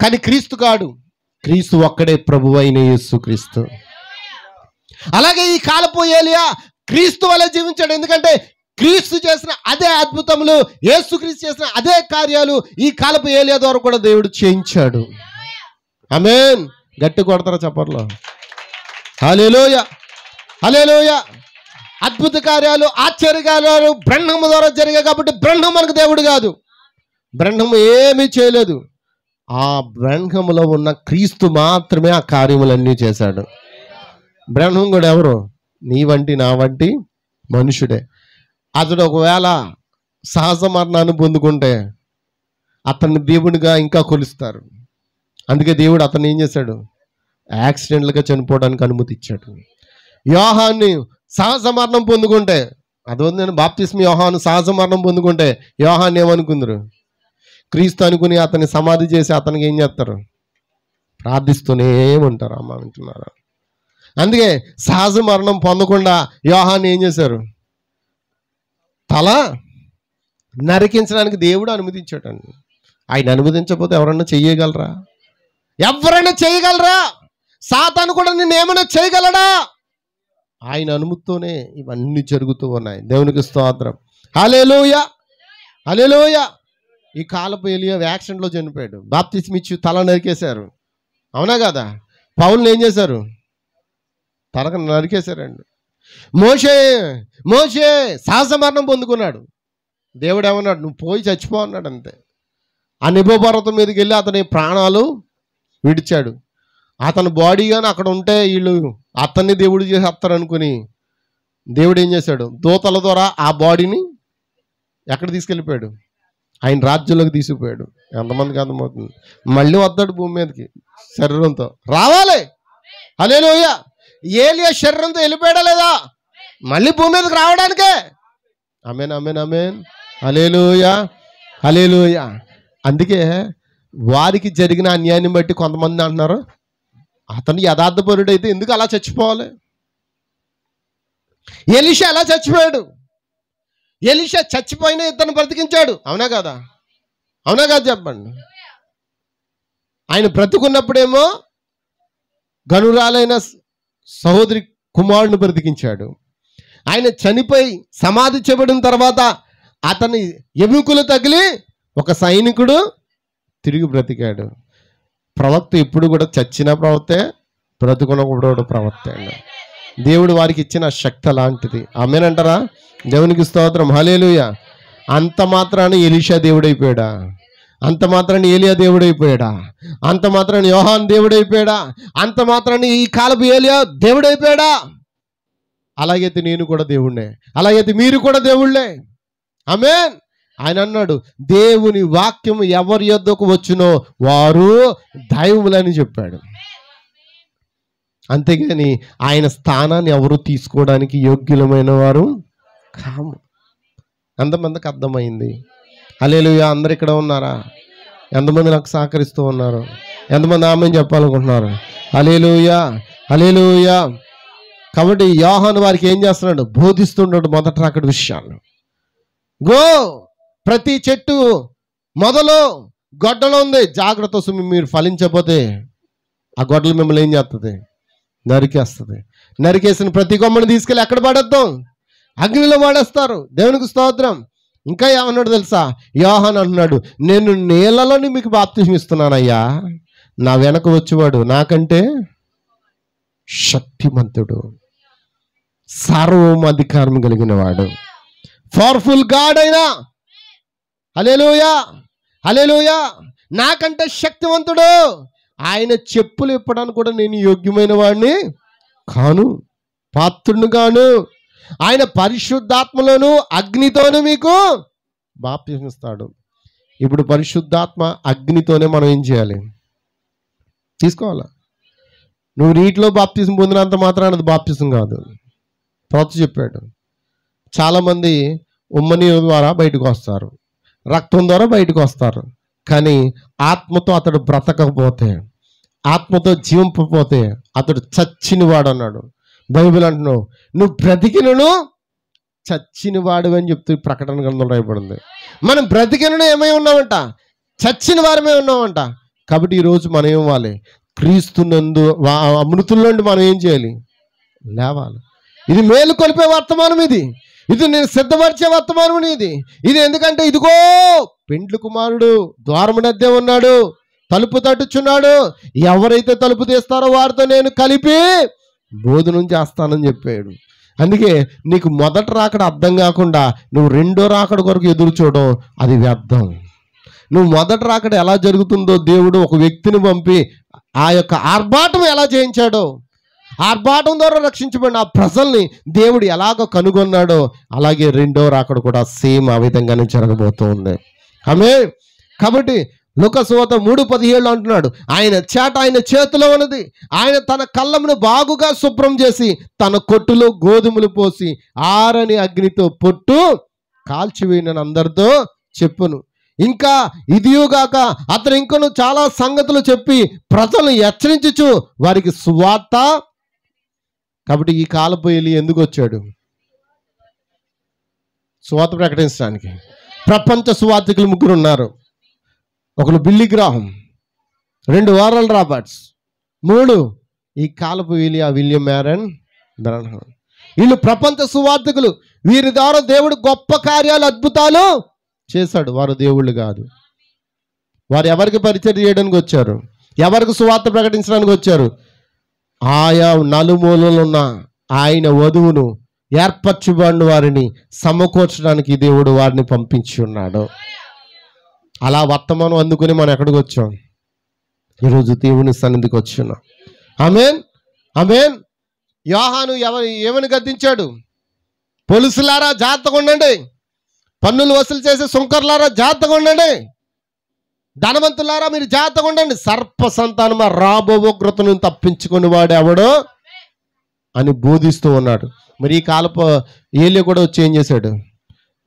కానీ క్రీస్తు కాడు. క్రీస్తు ఒక్కడే ప్రభువైన యేసుక్రీస్తు. అలాగే ఈ కాలపు ఏలియా క్రీస్తు వల్ల జీవించాడు. ఎందుకంటే క్రీస్తు చేసిన అదే అద్భుతములు, యేసుక్రీస్తు చేసిన అదే కార్యాలు ఈ కాలపు ఏలియా ద్వారా కూడా దేవుడు చేయించాడు. ఆమేన్. గట్టి కొడతారా చప్పట్లో? హల్లెలూయా, హల్లెలూయా. అద్భుత కార్యాలు, ఆశ్చర్య కార్యాలు బ్రహ్మము ద్వారా జరిగాయి కాబట్టి బ్రహ్మం మనకు దేవుడు కాదు. బ్రహ్మము ఏమీ చేయలేదు. ఆ బ్రహ్మములో ఉన్న క్రీస్తు మాత్రమే ఆ కార్యములన్నీ చేశాడు. బ్రహ్మం కూడా ఎవరు? నీ వంటి నా వంటి మనుషుడే. అతడు ఒకవేళ సహజ మరణాన్ని పొందుకుంటే అతన్ని దేవునిగా ఇంకా కొలుస్తారు. అందుకే దేవుడు అతన్ని ఏం చేశాడు? యాక్సిడెంట్లుగా చనిపోవడానికి అనుమతి ఇచ్చాడు. యోహాన్ని సహజ మరణం పొందుకుంటే, అదే నేను బాప్తిస్మ యోహాను సహజ మరణం పొందుకుంటే యోహాన్ని ఏమనుకుందరు? క్రీస్తు అనుకుని అతన్ని సమాధి చేసి అతనికి ఏం చేస్తారు? ప్రార్థిస్తూనే ఉంటారు. అమ్మ వింటున్నారా? అందుకే సహజ మరణం పొందకుండా యోహాన్ని ఏం చేశారు? తల నరికించడానికి దేవుడు అనుమతించాడండి. ఆయన అనుమతించకపోతే ఎవరన్నా చేయగలరా? ఎవరైనా చేయగలరా? సాతాను కూడా నిన్ను ఏమైనా చేయగలడా? ఆయన అనుమతితోనే ఇవన్నీ జరుగుతూ ఉన్నాయి. దేవునికి స్తోత్రం, హల్లెలూయా, హల్లెలూయా. ఈ కాలపు ఏలియా యాక్సిడెంట్లో చనిపోయాడు. బాప్తిస్మ ఇచ్చి తల నరికేశారు. అవునా కదా? పౌలుని ఏం చేశారు? తలకు నరికేశారండి. మోషే సహజ మరణం పొందుకున్నాడు. దేవుడు ఏమన్నాడు? నువ్వు పోయి చచ్చిపో అన్నాడు అంతే. ఆ నిబో పర్వతం మీదకి వెళ్ళి అతని ప్రాణాలు విడిచాడు. అతని బాడీ కానీ అక్కడ ఉంటే వీళ్ళు అతన్ని దేవుడు చేసేస్తారు అనుకుని దేవుడు ఏం చేశాడు? దూతల ద్వారా ఆ బాడీని ఎక్కడ తీసుకెళ్ళిపోయాడు? ఆయన రాజ్యంలోకి తీసుకుపోయాడు. ఎంతమందికి అర్థమవుతుంది? మళ్ళీ వస్తాడు భూమి మీదకి శరీరంతో. రావాలి. హల్లెలూయా. ఏలియా శరీరంతో వెళ్ళిపోయాడా లేదా? మళ్ళీ భూమి మీదకి రావడానికే. ఆమేన్, ఆమేన్, ఆమేన్. హల్లెలూయా, హల్లెలూయా. అందుకే వారికి జరిగిన అన్యాయాన్ని బట్టి కొంతమంది అంటున్నారు, అతను యథార్థపరుడైతే ఎందుకు అలా చచ్చిపోవాలి? ఎలీషా ఎలా చచ్చిపోయాడు? ఎలీషా చచ్చిపోయిన ఇద్దరిని బ్రతికించాడు. అవునా కదా? అవునా కాదు చెప్పండి. ఆయన బ్రతుకున్నప్పుడేమో గనురాలైన సహోదరి కుమారుడిని బ్రతికించాడు. ఆయన చనిపోయి సమాధి చేయబడిన తర్వాత అతని ఎముకలు తగిలి ఒక సైనికుడు తిరిగి బ్రతికాడు. ప్రవక్త ఎప్పుడు కూడా చచ్చిన ప్రవక్తే, బ్రతుకున్నప్పుడు కూడా ప్రవక్తే అండి. దేవుడు వారికి ఇచ్చిన శక్తి అలాంటిది. ఆమేనంటారా? దేవునికి స్తోత్రం, హల్లెలూయా. అంత మాత్రాన ఎలీషా దేవుడైపోయాడా? అంత మాత్రాన్ని ఏలియా దేవుడైపోయాడా? అంత మాత్రాన్ని యోహాన్ దేవుడైపోయాడా? అంత మాత్రాన్ని ఈ కాలపు ఏలియా దేవుడైపోయాడా? అలాగైతే నేను కూడా దేవుణ్ణే, అలాగైతే మీరు కూడా దేవుళ్ళే. ఆమేన్. ఆయన అన్నాడు, దేవుని వాక్యం ఎవరి యొద్దకు వచ్చునో వారు దైవములని చెప్పాడు. అంతేగాని ఆయన స్థానాన్ని ఎవరు తీసుకోవడానికి యోగ్యులమైన వారు కాము. ఎంతమందికి అర్థమైంది? హల్లెలూయా. అందరు ఇక్కడ ఉన్నారా? ఎంతమంది నాకు సహకరిస్తూ ఉన్నారు? ఎంతమంది ఆమేన్ చెప్పాలనుకుంటున్నారు? హల్లెలూయా, హల్లెలూయా. కాబట్టి యోహాను వారికి ఏం చేస్తున్నాడు? బోధిస్తున్నాడు మొదట అక్కడ విషయాలు. గో, ప్రతి చెట్టు మొదలు గొడ్డలు ఉంది, జాగ్రత్త. సుమి మీరు ఫలించకపోతే ఆ గొడ్డలు మిమ్మల్ని ఏం చేస్తుంది? నరికేస్తుంది. నరికేసిన ప్రతి కొమ్మని తీసుకెళ్ళి ఎక్కడ పడేద్దాం? అగ్నిలో పడేస్తారు. దేవునికి స్తోత్రం. ఇంకా ఏమన్నాడు తెలుసా? యోహాను అంటున్నాడు, నేను నీళ్ళలోని మీకు బాప్తిసం ఇస్తున్నానయ్యా, నా వెనక వచ్చేవాడు నాకంటే శక్తిమంతుడు, సార్వభౌమాధికారం కలిగిన వాడు, పవర్ఫుల్ గాడ్ అయినా, హల్లెలూయా, హల్లెలూయా, నాకంటే శక్తివంతుడు. ఆయన చెప్పులు ఇప్పడానికి కూడా నేను యోగ్యమైన వాడిని కాను, పాత్రుడిని కాను. ఆయన పరిశుద్ధాత్మలోను అగ్నితోనూ మీకు బాప్తిసం ఇస్తాడు. ఇప్పుడు పరిశుద్ధాత్మ అగ్నితోనే మనం ఏం చేయాలి? తీసుకోవాలా? నువ్వు నీటిలో బాప్తిసం పొందినంత మాత్రాన అది బాప్తిసం కాదు. ప్రవక్త చెప్పాడు, చాలామంది ఉమ్మనీరు ద్వారా బయటకు వస్తారు, రక్తం ద్వారా బయటకు వస్తారు, కానీ ఆత్మతో అతడు బ్రతకపోతే, ఆత్మతో జీవింపపోతే అతడు చచ్చినవాడు అన్నాడు. బైబిల్ అంటున్నావు, నువ్వు బ్రతికినను చచ్చినవాడు అని చెప్తూ ప్రకటన గ్రంథంలో రాయబడింది. మనం బ్రతికినను ఏమై ఉన్నామంట? చచ్చిన వారమే ఉన్నామంట. కాబట్టి ఈరోజు మనం ఏం అవ్వాలి? క్రీస్తునందు మృతుల్లోండి మనం ఏం చేయాలి? లేవాలి. ఇది మేలు కొలిపే వర్తమానం. ఇది నేను సిద్ధపరిచే వర్తమానం. ఇది ఎందుకంటే ఇదిగో పెండ్లి కుమారుడు ద్వారమునద్దే ఉన్నాడు, తలుపు తట్టుచున్నాడు, ఎవరైతే తలుపు తీస్తారో వారితో నేను కలిపి భోజనం చేస్తానని చెప్పాడు. అందుకే నీకు మొదట రాకడ అర్థం కాకుండా నువ్వు రెండో రాకడ కొరకు ఎదురు చూడడం అది వ్యర్థం. నువ్వు మొదట రాకడ ఎలా జరుగుతుందో, దేవుడు ఒక వ్యక్తిని పంపి ఆ యొక్క ఆర్భాటం ఎలా చేయించాడో, ఆర్భాటం ద్వారా రక్షించబడిన ఆ ప్రజల్ని దేవుడు ఎలాగో కనుగొన్నాడో, అలాగే రెండో రాకడ కూడా సేమ్ ఆ విధంగానే జరగబోతుంది. ఆమేన్. కాబట్టి లూకా సువార్త 3:17 అంటున్నాడు, ఆయన చేతిలో ఉన్నది, ఆయన తన కళ్ళమును బాగుగా శుభ్రం చేసి తన కొట్టులో గోధుమలు పోసి ఆరని అగ్నితో పొట్టు కాల్చివేయనని అందరితో చెప్పును. ఇంకా ఇదియుగాక అతను ఇంకొను చాలా సంగతులు చెప్పి ప్రజలను హెచ్చరించుచు వారికి సువార్త. కాబట్టి ఈ కాలపు ఏలి ఎందుకు వచ్చాడు? సువార్త ప్రకటించడానికి. ప్రపంచ సువార్తికులు 3 ఉన్నారు. ఒకరు బిల్లీ గ్రాహం, 2 వారల్ రాబర్ట్స్, 3 ఈ కాలపు విలియం మ్యారన్ బ్రన్హామ్. వీళ్ళు ప్రపంచ సువార్తికులు. వీరి ద్వారా దేవుడు గొప్ప కార్యాలు, అద్భుతాలు చేశాడు. వారు దేవుళ్ళు కాదు. వారు ఎవరికి పరిచయం చేయడానికి వచ్చారు? ఎవరికి సువార్త ప్రకటించడానికి వచ్చారు? ఆయా నలుమూలలో ఉన్న ఆయన వధువును ఏర్పరచుబడిన వారిని సమకూర్చడానికి దేవుడు వారిని పంపించి ఉన్నాడు. అలా వర్తమానం అందుకుని మనం ఎక్కడికి వచ్చాం? ఈరోజు దేవుని సన్నిధికి వచ్చున్నాం. ఆమేన్, ఆమేన్. యోహాను ఏమని గద్దించాడు? పోలీసులారా జాగ్రత్తగా ఉండండి, పన్నులు వసూలు చేసే సుంకర్లారా జాగ్రత్తగా ఉండండి, ధనవంతులారా మీరు జాగ్రత్తగా ఉండండి, సర్ప సంతానమా రాబో ఉగ్రతను తప్పించుకుని వాడు ఎవడో అని బోధిస్తూ ఉన్నాడు. మరి ఈ కాలపు ఏలియా కూడా వచ్చి ఏం చేశాడు?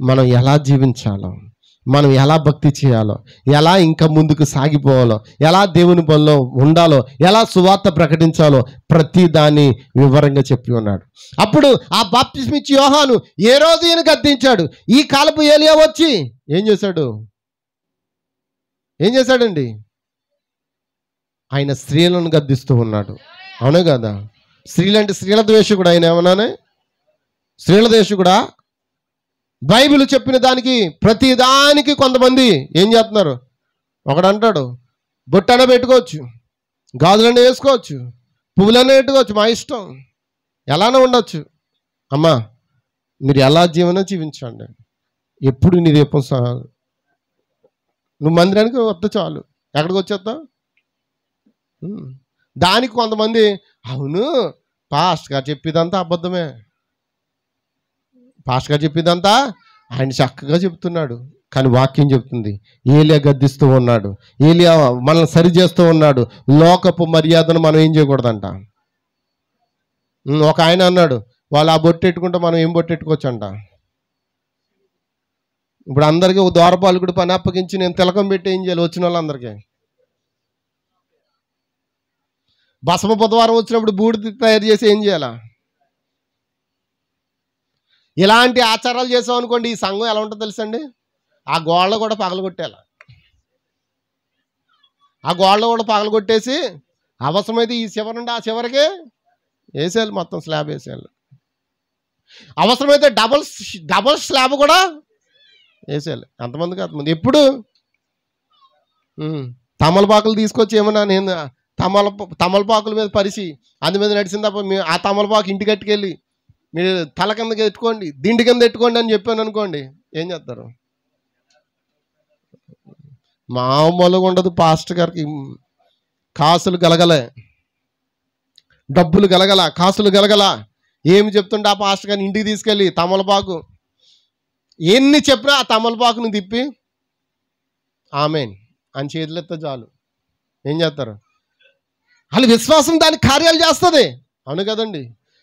మనం ఎలా జీవించాలో, మనం ఎలా భక్తి చేయాలో, ఎలా ఇంకా ముందుకు సాగిపోవాలో, ఎలా దేవుని బల్లో ఉండాలో, ఎలా సువార్త ప్రకటించాలో ప్రతి దాన్ని వివరంగా చెప్పి ఉన్నాడు. అప్పుడు ఆ బాప్తిస్మ ఇచ్చి యోహాను ఏ రోజు ఈయన గద్దించాడు. ఈ కాలపు ఏలియా వచ్చి ఏం చేశాడండి? ఆయన స్త్రీలను గద్దిస్తూ ఉన్నాడు. అవునే కదా? స్త్రీలంటే స్త్రీల ద్వేషకుడు ఆయన. ఏమన్నానే స్త్రీల ద్వేషకుడా? బైబిల్ చెప్పిన దానికి ప్రతి దానికి కొంతమంది ఏం చేస్తున్నారు? ఒకడు అంటాడు బొట్టనే పెట్టుకోవచ్చు, గాజులన్నీ వేసుకోవచ్చు, పువ్వులన్నీ పెట్టుకోవచ్చు, మా ఇష్టం, ఎలానో ఉండొచ్చు. అమ్మా, మీరు ఎలా జీవనం జీవించండి. ఎప్పుడు నీ రేపు నువ్వు మందిరానికి వద్ద చాలు. ఎక్కడికి వచ్చేస్తావు? దానికి కొంతమంది అవును పాస్టర్ గారు చెప్పేదంతా అబద్ధమే, పాస్టర్ గారు చెప్పేదంతా ఆయన చక్కగా చెప్తున్నాడు, కానీ వాక్యం చెప్తుంది ఏలియా గద్దిస్తూ ఉన్నాడు, ఏలియా మనల్ని సరి చేస్తూ ఉన్నాడు. లోకపు మర్యాదను మనం ఏం చేయకూడదంట. ఒక ఆయన అన్నాడు వాళ్ళు ఆ బొట్టు పెట్టుకుంటే మనం ఏం బొట్టు పెట్టుకోవచ్చు అంట. ఇప్పుడు అందరికీ ఒక ద్వారపాలకుడు పని అప్పగించి నేను తిలకం పెట్టి ఏం చేయాలి? వచ్చిన వాళ్ళందరికీ భస్మ బుధవారం వచ్చినప్పుడు బూడిద తయారు చేసి ఏం చేయాలా? ఇలాంటి ఆచారాలు చేసాం అనుకోండి, ఈ సంఘం ఎలా ఉంటుందో తెలుసండి? ఆ గోడలు కూడా పగలగొట్టేలా, ఆ గోడలు కూడా పగలగొట్టేసి అవసరమైతే ఈ చివరి నుండి ఆ చివరికి వేసేయాలి, మొత్తం స్లాబ్ వేసేయాలి. అవసరమైతే డబల్ స్లాబ్ కూడా వేసేయాలి. ఎంతమందికి అంతమంది. ఎప్పుడు తమలపాకులు తీసుకొచ్చి ఏమన్నా నేను తమలపాకుల మీద పరిచి అందు మీద నడిచిన తప్ప ఆ తమలపాకు ఇంటికి కట్టుకెళ్ళి మీరు తల కిందకి ఎట్టుకోండి, దిండి కింద ఎట్టుకోండి అని చెప్పాను అనుకోండి, ఏం చేస్తారు? మామూలుగా ఉండదు. పాస్టర్ గారికి కాసులు గలగలే, డబ్బులు గలగల, కాసులు గలగల. ఏమి చెప్తుంటే ఆ పాస్టర్ గారిని ఇంటికి తీసుకెళ్ళి తమలపాకు ఎన్ని చెప్పినా ఆ తమలపాకుని తిప్పి ఆమేన్ అని చేతులెత్తే చాలు. ఏం చేస్తారు? వాళ్ళ విశ్వాసం దాని కార్యాలు చేస్తుంది. అవును కదండి?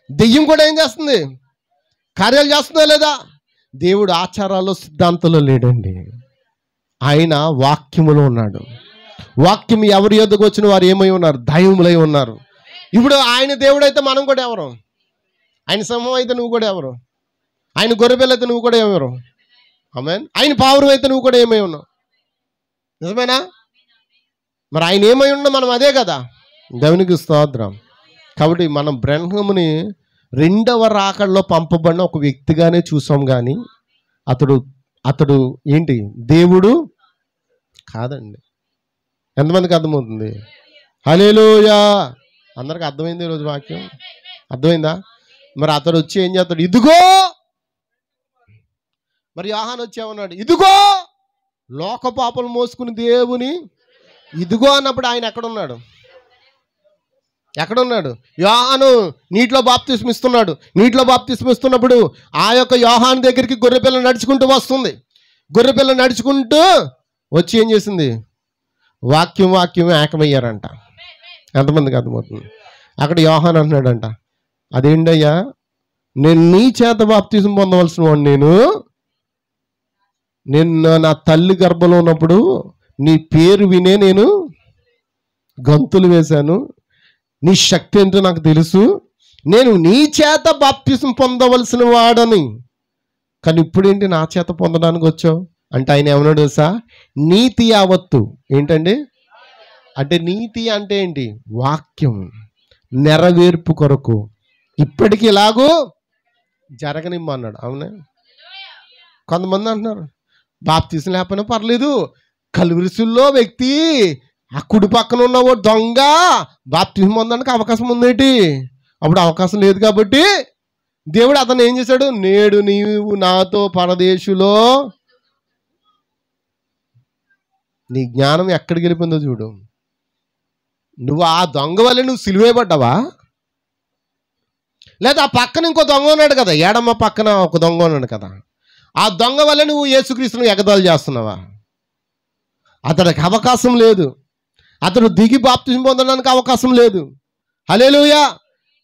దెయ్యం కూడా ఏం చేస్తుంది? కార్యాలు చేస్తుందా లేదా? దేవుడు ఆచారాల్లో సిద్ధాంతంలో లేడండి, ఆయన వాక్యములో ఉన్నాడు. వాక్యం ఎవరి యొద్దకు వచ్చిన వారు ఏమై ఉన్నారు? దైవములై ఉన్నారు. ఇప్పుడు ఆయన దేవుడైతే మనం కూడా ఎవరు? ఆయన సింహం అయితే నువ్వు కూడా ఎవరు? ఆయన గొర్రెపిల్ల అయితే నువ్వు కూడా ఎవరు? ఆమేన్. ఆయన పావురం అయితే నువ్వు కూడా ఏమై ఉన్నావు? నిజమేనా? మరి ఆయన ఏమై ఉన్నా మనం అదే కదా. దేవునికి స్తోత్రం. కాబట్టి మనం బ్రహ్మముని రెండవ రాకడలో పంపబడిన ఒక వ్యక్తిగానే చూసాం, కానీ అతడు ఏంటి? దేవుడు కాదండి. ఎంతమందికి అర్థమవుతుంది? హల్లెలూయా. అందరికి అర్థమైంది ఈరోజు వాక్యం? అర్థమైందా? మరి అతడు వచ్చి ఏం చేస్తాడు? ఇదిగో. మరి యోహాను వచ్చేమన్నాడు? ఇదిగో లోక పాపలు మోసుకుని దేవుని ఇదిగో అన్నప్పుడు ఆయన ఎక్కడున్నాడు? యోహాను నీటిలో బాప్తిస్మ ఇస్తున్నాడు. నీటిలో బాప్తిస్మ ఇస్తున్నప్పుడు ఆ యొక్క యోహాను దగ్గరికి గొర్రెపిల్ల నడుచుకుంటూ వస్తుంది. గొర్రెపిల్ల నడుచుకుంటూ వచ్చి ఏం చేసింది? వాక్యం ఏకమయ్యారంట. ఎంతమందికి అర్థమవుతుంది? అక్కడ యోహాను అంటున్నాడంట, అదేంటయ్యా నేను నీ చేత బాప్తిస్మ పొందవలసిన వాడు, నేను నా తల్లి గర్భంలో ఉన్నప్పుడు నీ పేరు వినే నేను గంతులు వేశాను, నీ శక్తి ఏంటో నాకు తెలుసు, నేను నీ చేత బాప్తిస్మ పొందవలసిన వాడని, కానీ ఇప్పుడేంటి నా చేత పొందడానికి వచ్చావు అంటే ఆయన ఏమన్నాడు తెలుసా? నీతి యావత్తు ఏంటండి? అంటే నీతి అంటే ఏంటి? వాక్యం నెరవేర్పు కొరకు ఇప్పటికి ఇలాగూ జరగనిమ్మన్నాడు. అవునా? కొంతమంది అంటున్నారు బాప్తిస్మ లేకపోయినా పర్లేదు, కలువరిసుల్లో వ్యక్తి ఆ కుడి పక్కన ఉన్నవాడు దొంగ బాప్తిస్మ పొందడానికి అవకాశం ఉందేంటి? అప్పుడు అవకాశం లేదు కాబట్టి దేవుడు అతను ఏం చేశాడు? నేడు నీవు నాతో పరదేశులో. నీ జ్ఞానం ఎక్కడికి వెళ్ళిపోయిందో చూడు. నువ్వు ఆ దొంగ వల్ల నువ్వు సిలువేయబడ్డావా? లేదా ఆ పక్కన ఇంకో దొంగ ఉన్నాడు కదా, ఎడమ పక్కన ఒక దొంగ ఉన్నాడు కదా, ఆ దొంగ వల్ల నువ్వు యేసుక్రీస్తును ఎగతాళి చేస్తున్నావా? అతడికి అవకాశం లేదు. అతడు దిగి బాప్తిస్మ పొందడానికి అవకాశం లేదు. హల్లెలూయా.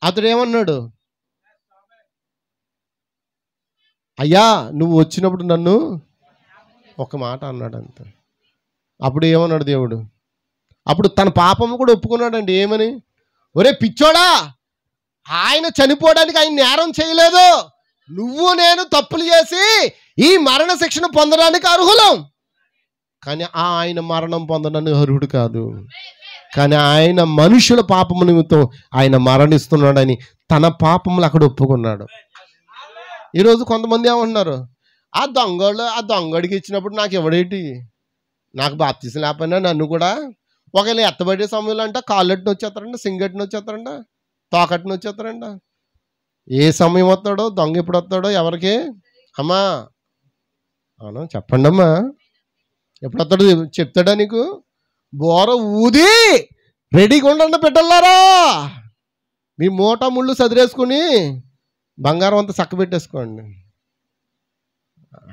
అతడు ఏమన్నాడు? అయ్యా నువ్వు వచ్చినప్పుడు నన్ను ఒక మాట అన్నాడు అంతే. అప్పుడు ఏమన్నాడు దేవుడు? అప్పుడు తన పాపం కూడా ఒప్పుకున్నాడండి. ఏమని? ఒరే పిచ్చోడా, ఆయన చనిపోవడానికి ఆయన నేరం చేయలేదు, నువ్వు నేను తప్పులు చేసి ఈ మరణ శిక్షను పొందడానికి అర్హులం, కానీ ఆయన మరణం పొందడానికి అర్హుడు కాదు. కానీ ఆయన మనుషుల పాపము నిమిత్తం ఆయన మరణిస్తున్నాడని తన పాపములు అక్కడ ఒప్పుకున్నాడు. ఈరోజు కొంతమంది ఏమంటున్నారు? ఆ దొంగడికి ఇచ్చినప్పుడు నాకు ఎవడేటి, నాకు బాప్తీసం లేకపోయినా నన్ను కూడా ఒకవేళ ఎత్తబడే సమయంలో అంట కాళ్ళెట్టిన వచ్చేస్తారంట, సింగెట్టిన వచ్చేస్తారంట, తోకట్టిన వచ్చేస్తారంట. ఏ సమయం వస్తాడో, దొంగ ఎప్పుడు వస్తాడో ఎవరికి? అమ్మా అవును చెప్పండి అమ్మా, ఎప్పుడు వస్తాడో చెప్తాడా నీకు? బోర ఊది రెడీగా ఉండండి బిడ్డలారా, మీ మూట ముళ్ళు సదిరేసుకుని బంగారం అంతా చక్క పెట్టేసుకోండి.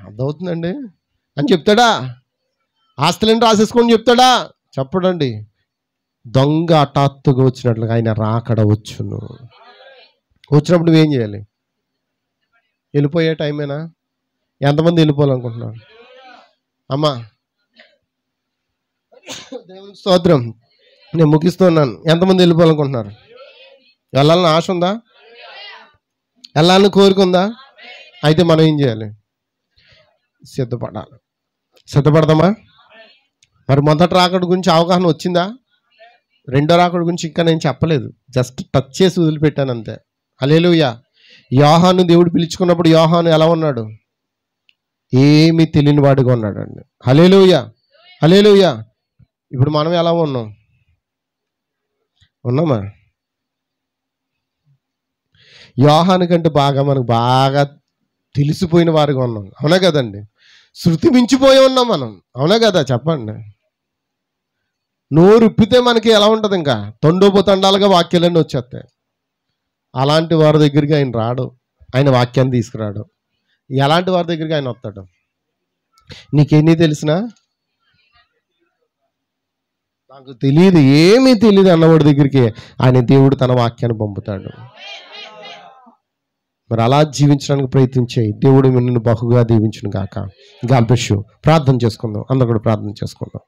అర్థమవుతుందండి అని చెప్తాడా? ఆస్తులని రాసేసుకొని చెప్తాడా? చెప్పడండి. దొంగ హఠాత్తుగా వచ్చినట్లుగా ఆయన రాకడ వచ్చును. వచ్చినప్పుడు నువ్వేం చేయాలి? వెళ్ళిపోయే టైమేనా? ఎంతమంది వెళ్ళిపోవాలనుకుంటున్నారు? అమ్మా దేవుని స్తోత్రం, నేను ముగిస్తున్నాను. ఎంతమంది వెళ్ళిపోవాలనుకుంటున్నారు? వెళ్ళాలని ఆశ ఉందా? వెళ్ళాలని కోరిక ఉందా? అయితే మనం ఏం చేయాలి? సిద్ధపడాలి. సిద్ధపడదామా? మరి మొదటి రాకడ గురించి అవగాహన వచ్చిందా? రెండో రాకడ గురించి ఇంకా నేను చెప్పలేదు, జస్ట్ టచ్ చేసి వదిలిపెట్టాను అంతే. హల్లెలూయా. యోహాను దేవుడు పిలుచుకున్నప్పుడు యోహాను ఎలా ఉన్నాడు? ఏమీ తెలియని వాడిగా ఉన్నాడు అండి. హల్లెలూయా, హల్లెలూయా. ఇప్పుడు మనం ఎలా ఉన్నామా? యోహాను కంటే మనకు బాగా తెలిసిపోయిన వారిగా ఉన్నాం, అవునా కదండి? శృతి మించిపోయి ఉన్నాం మనం, అవునా కదా? చెప్పండి. నోరు ఉప్పితే మనకి ఎలా ఉంటుంది? ఇంకా తండోపతండాలుగా వాక్యాలన్నీ వచ్చేస్తాయి. అలాంటి వారి దగ్గరికి ఆయన రాడు, ఆయన వాక్యాన్ని తీసుకురాడు. ఎలాంటి వారి దగ్గరికి ఆయన వస్తాడు? నీకెన్ని తెలిసినా నాకు తెలియదు, ఏమీ తెలియదు అన్నవాడి దగ్గరికి ఆయన దేవుడు తన వాక్యాన్ని పంపుతాడు. మరి అలా జీవించడానికి ప్రయత్నించే దేవుడు నిన్ను బహుగా దీవించును గాక. God bless you. ప్రార్థన చేసుకుందాం, అందరూ కూడా ప్రార్థన చేసుకుందాం.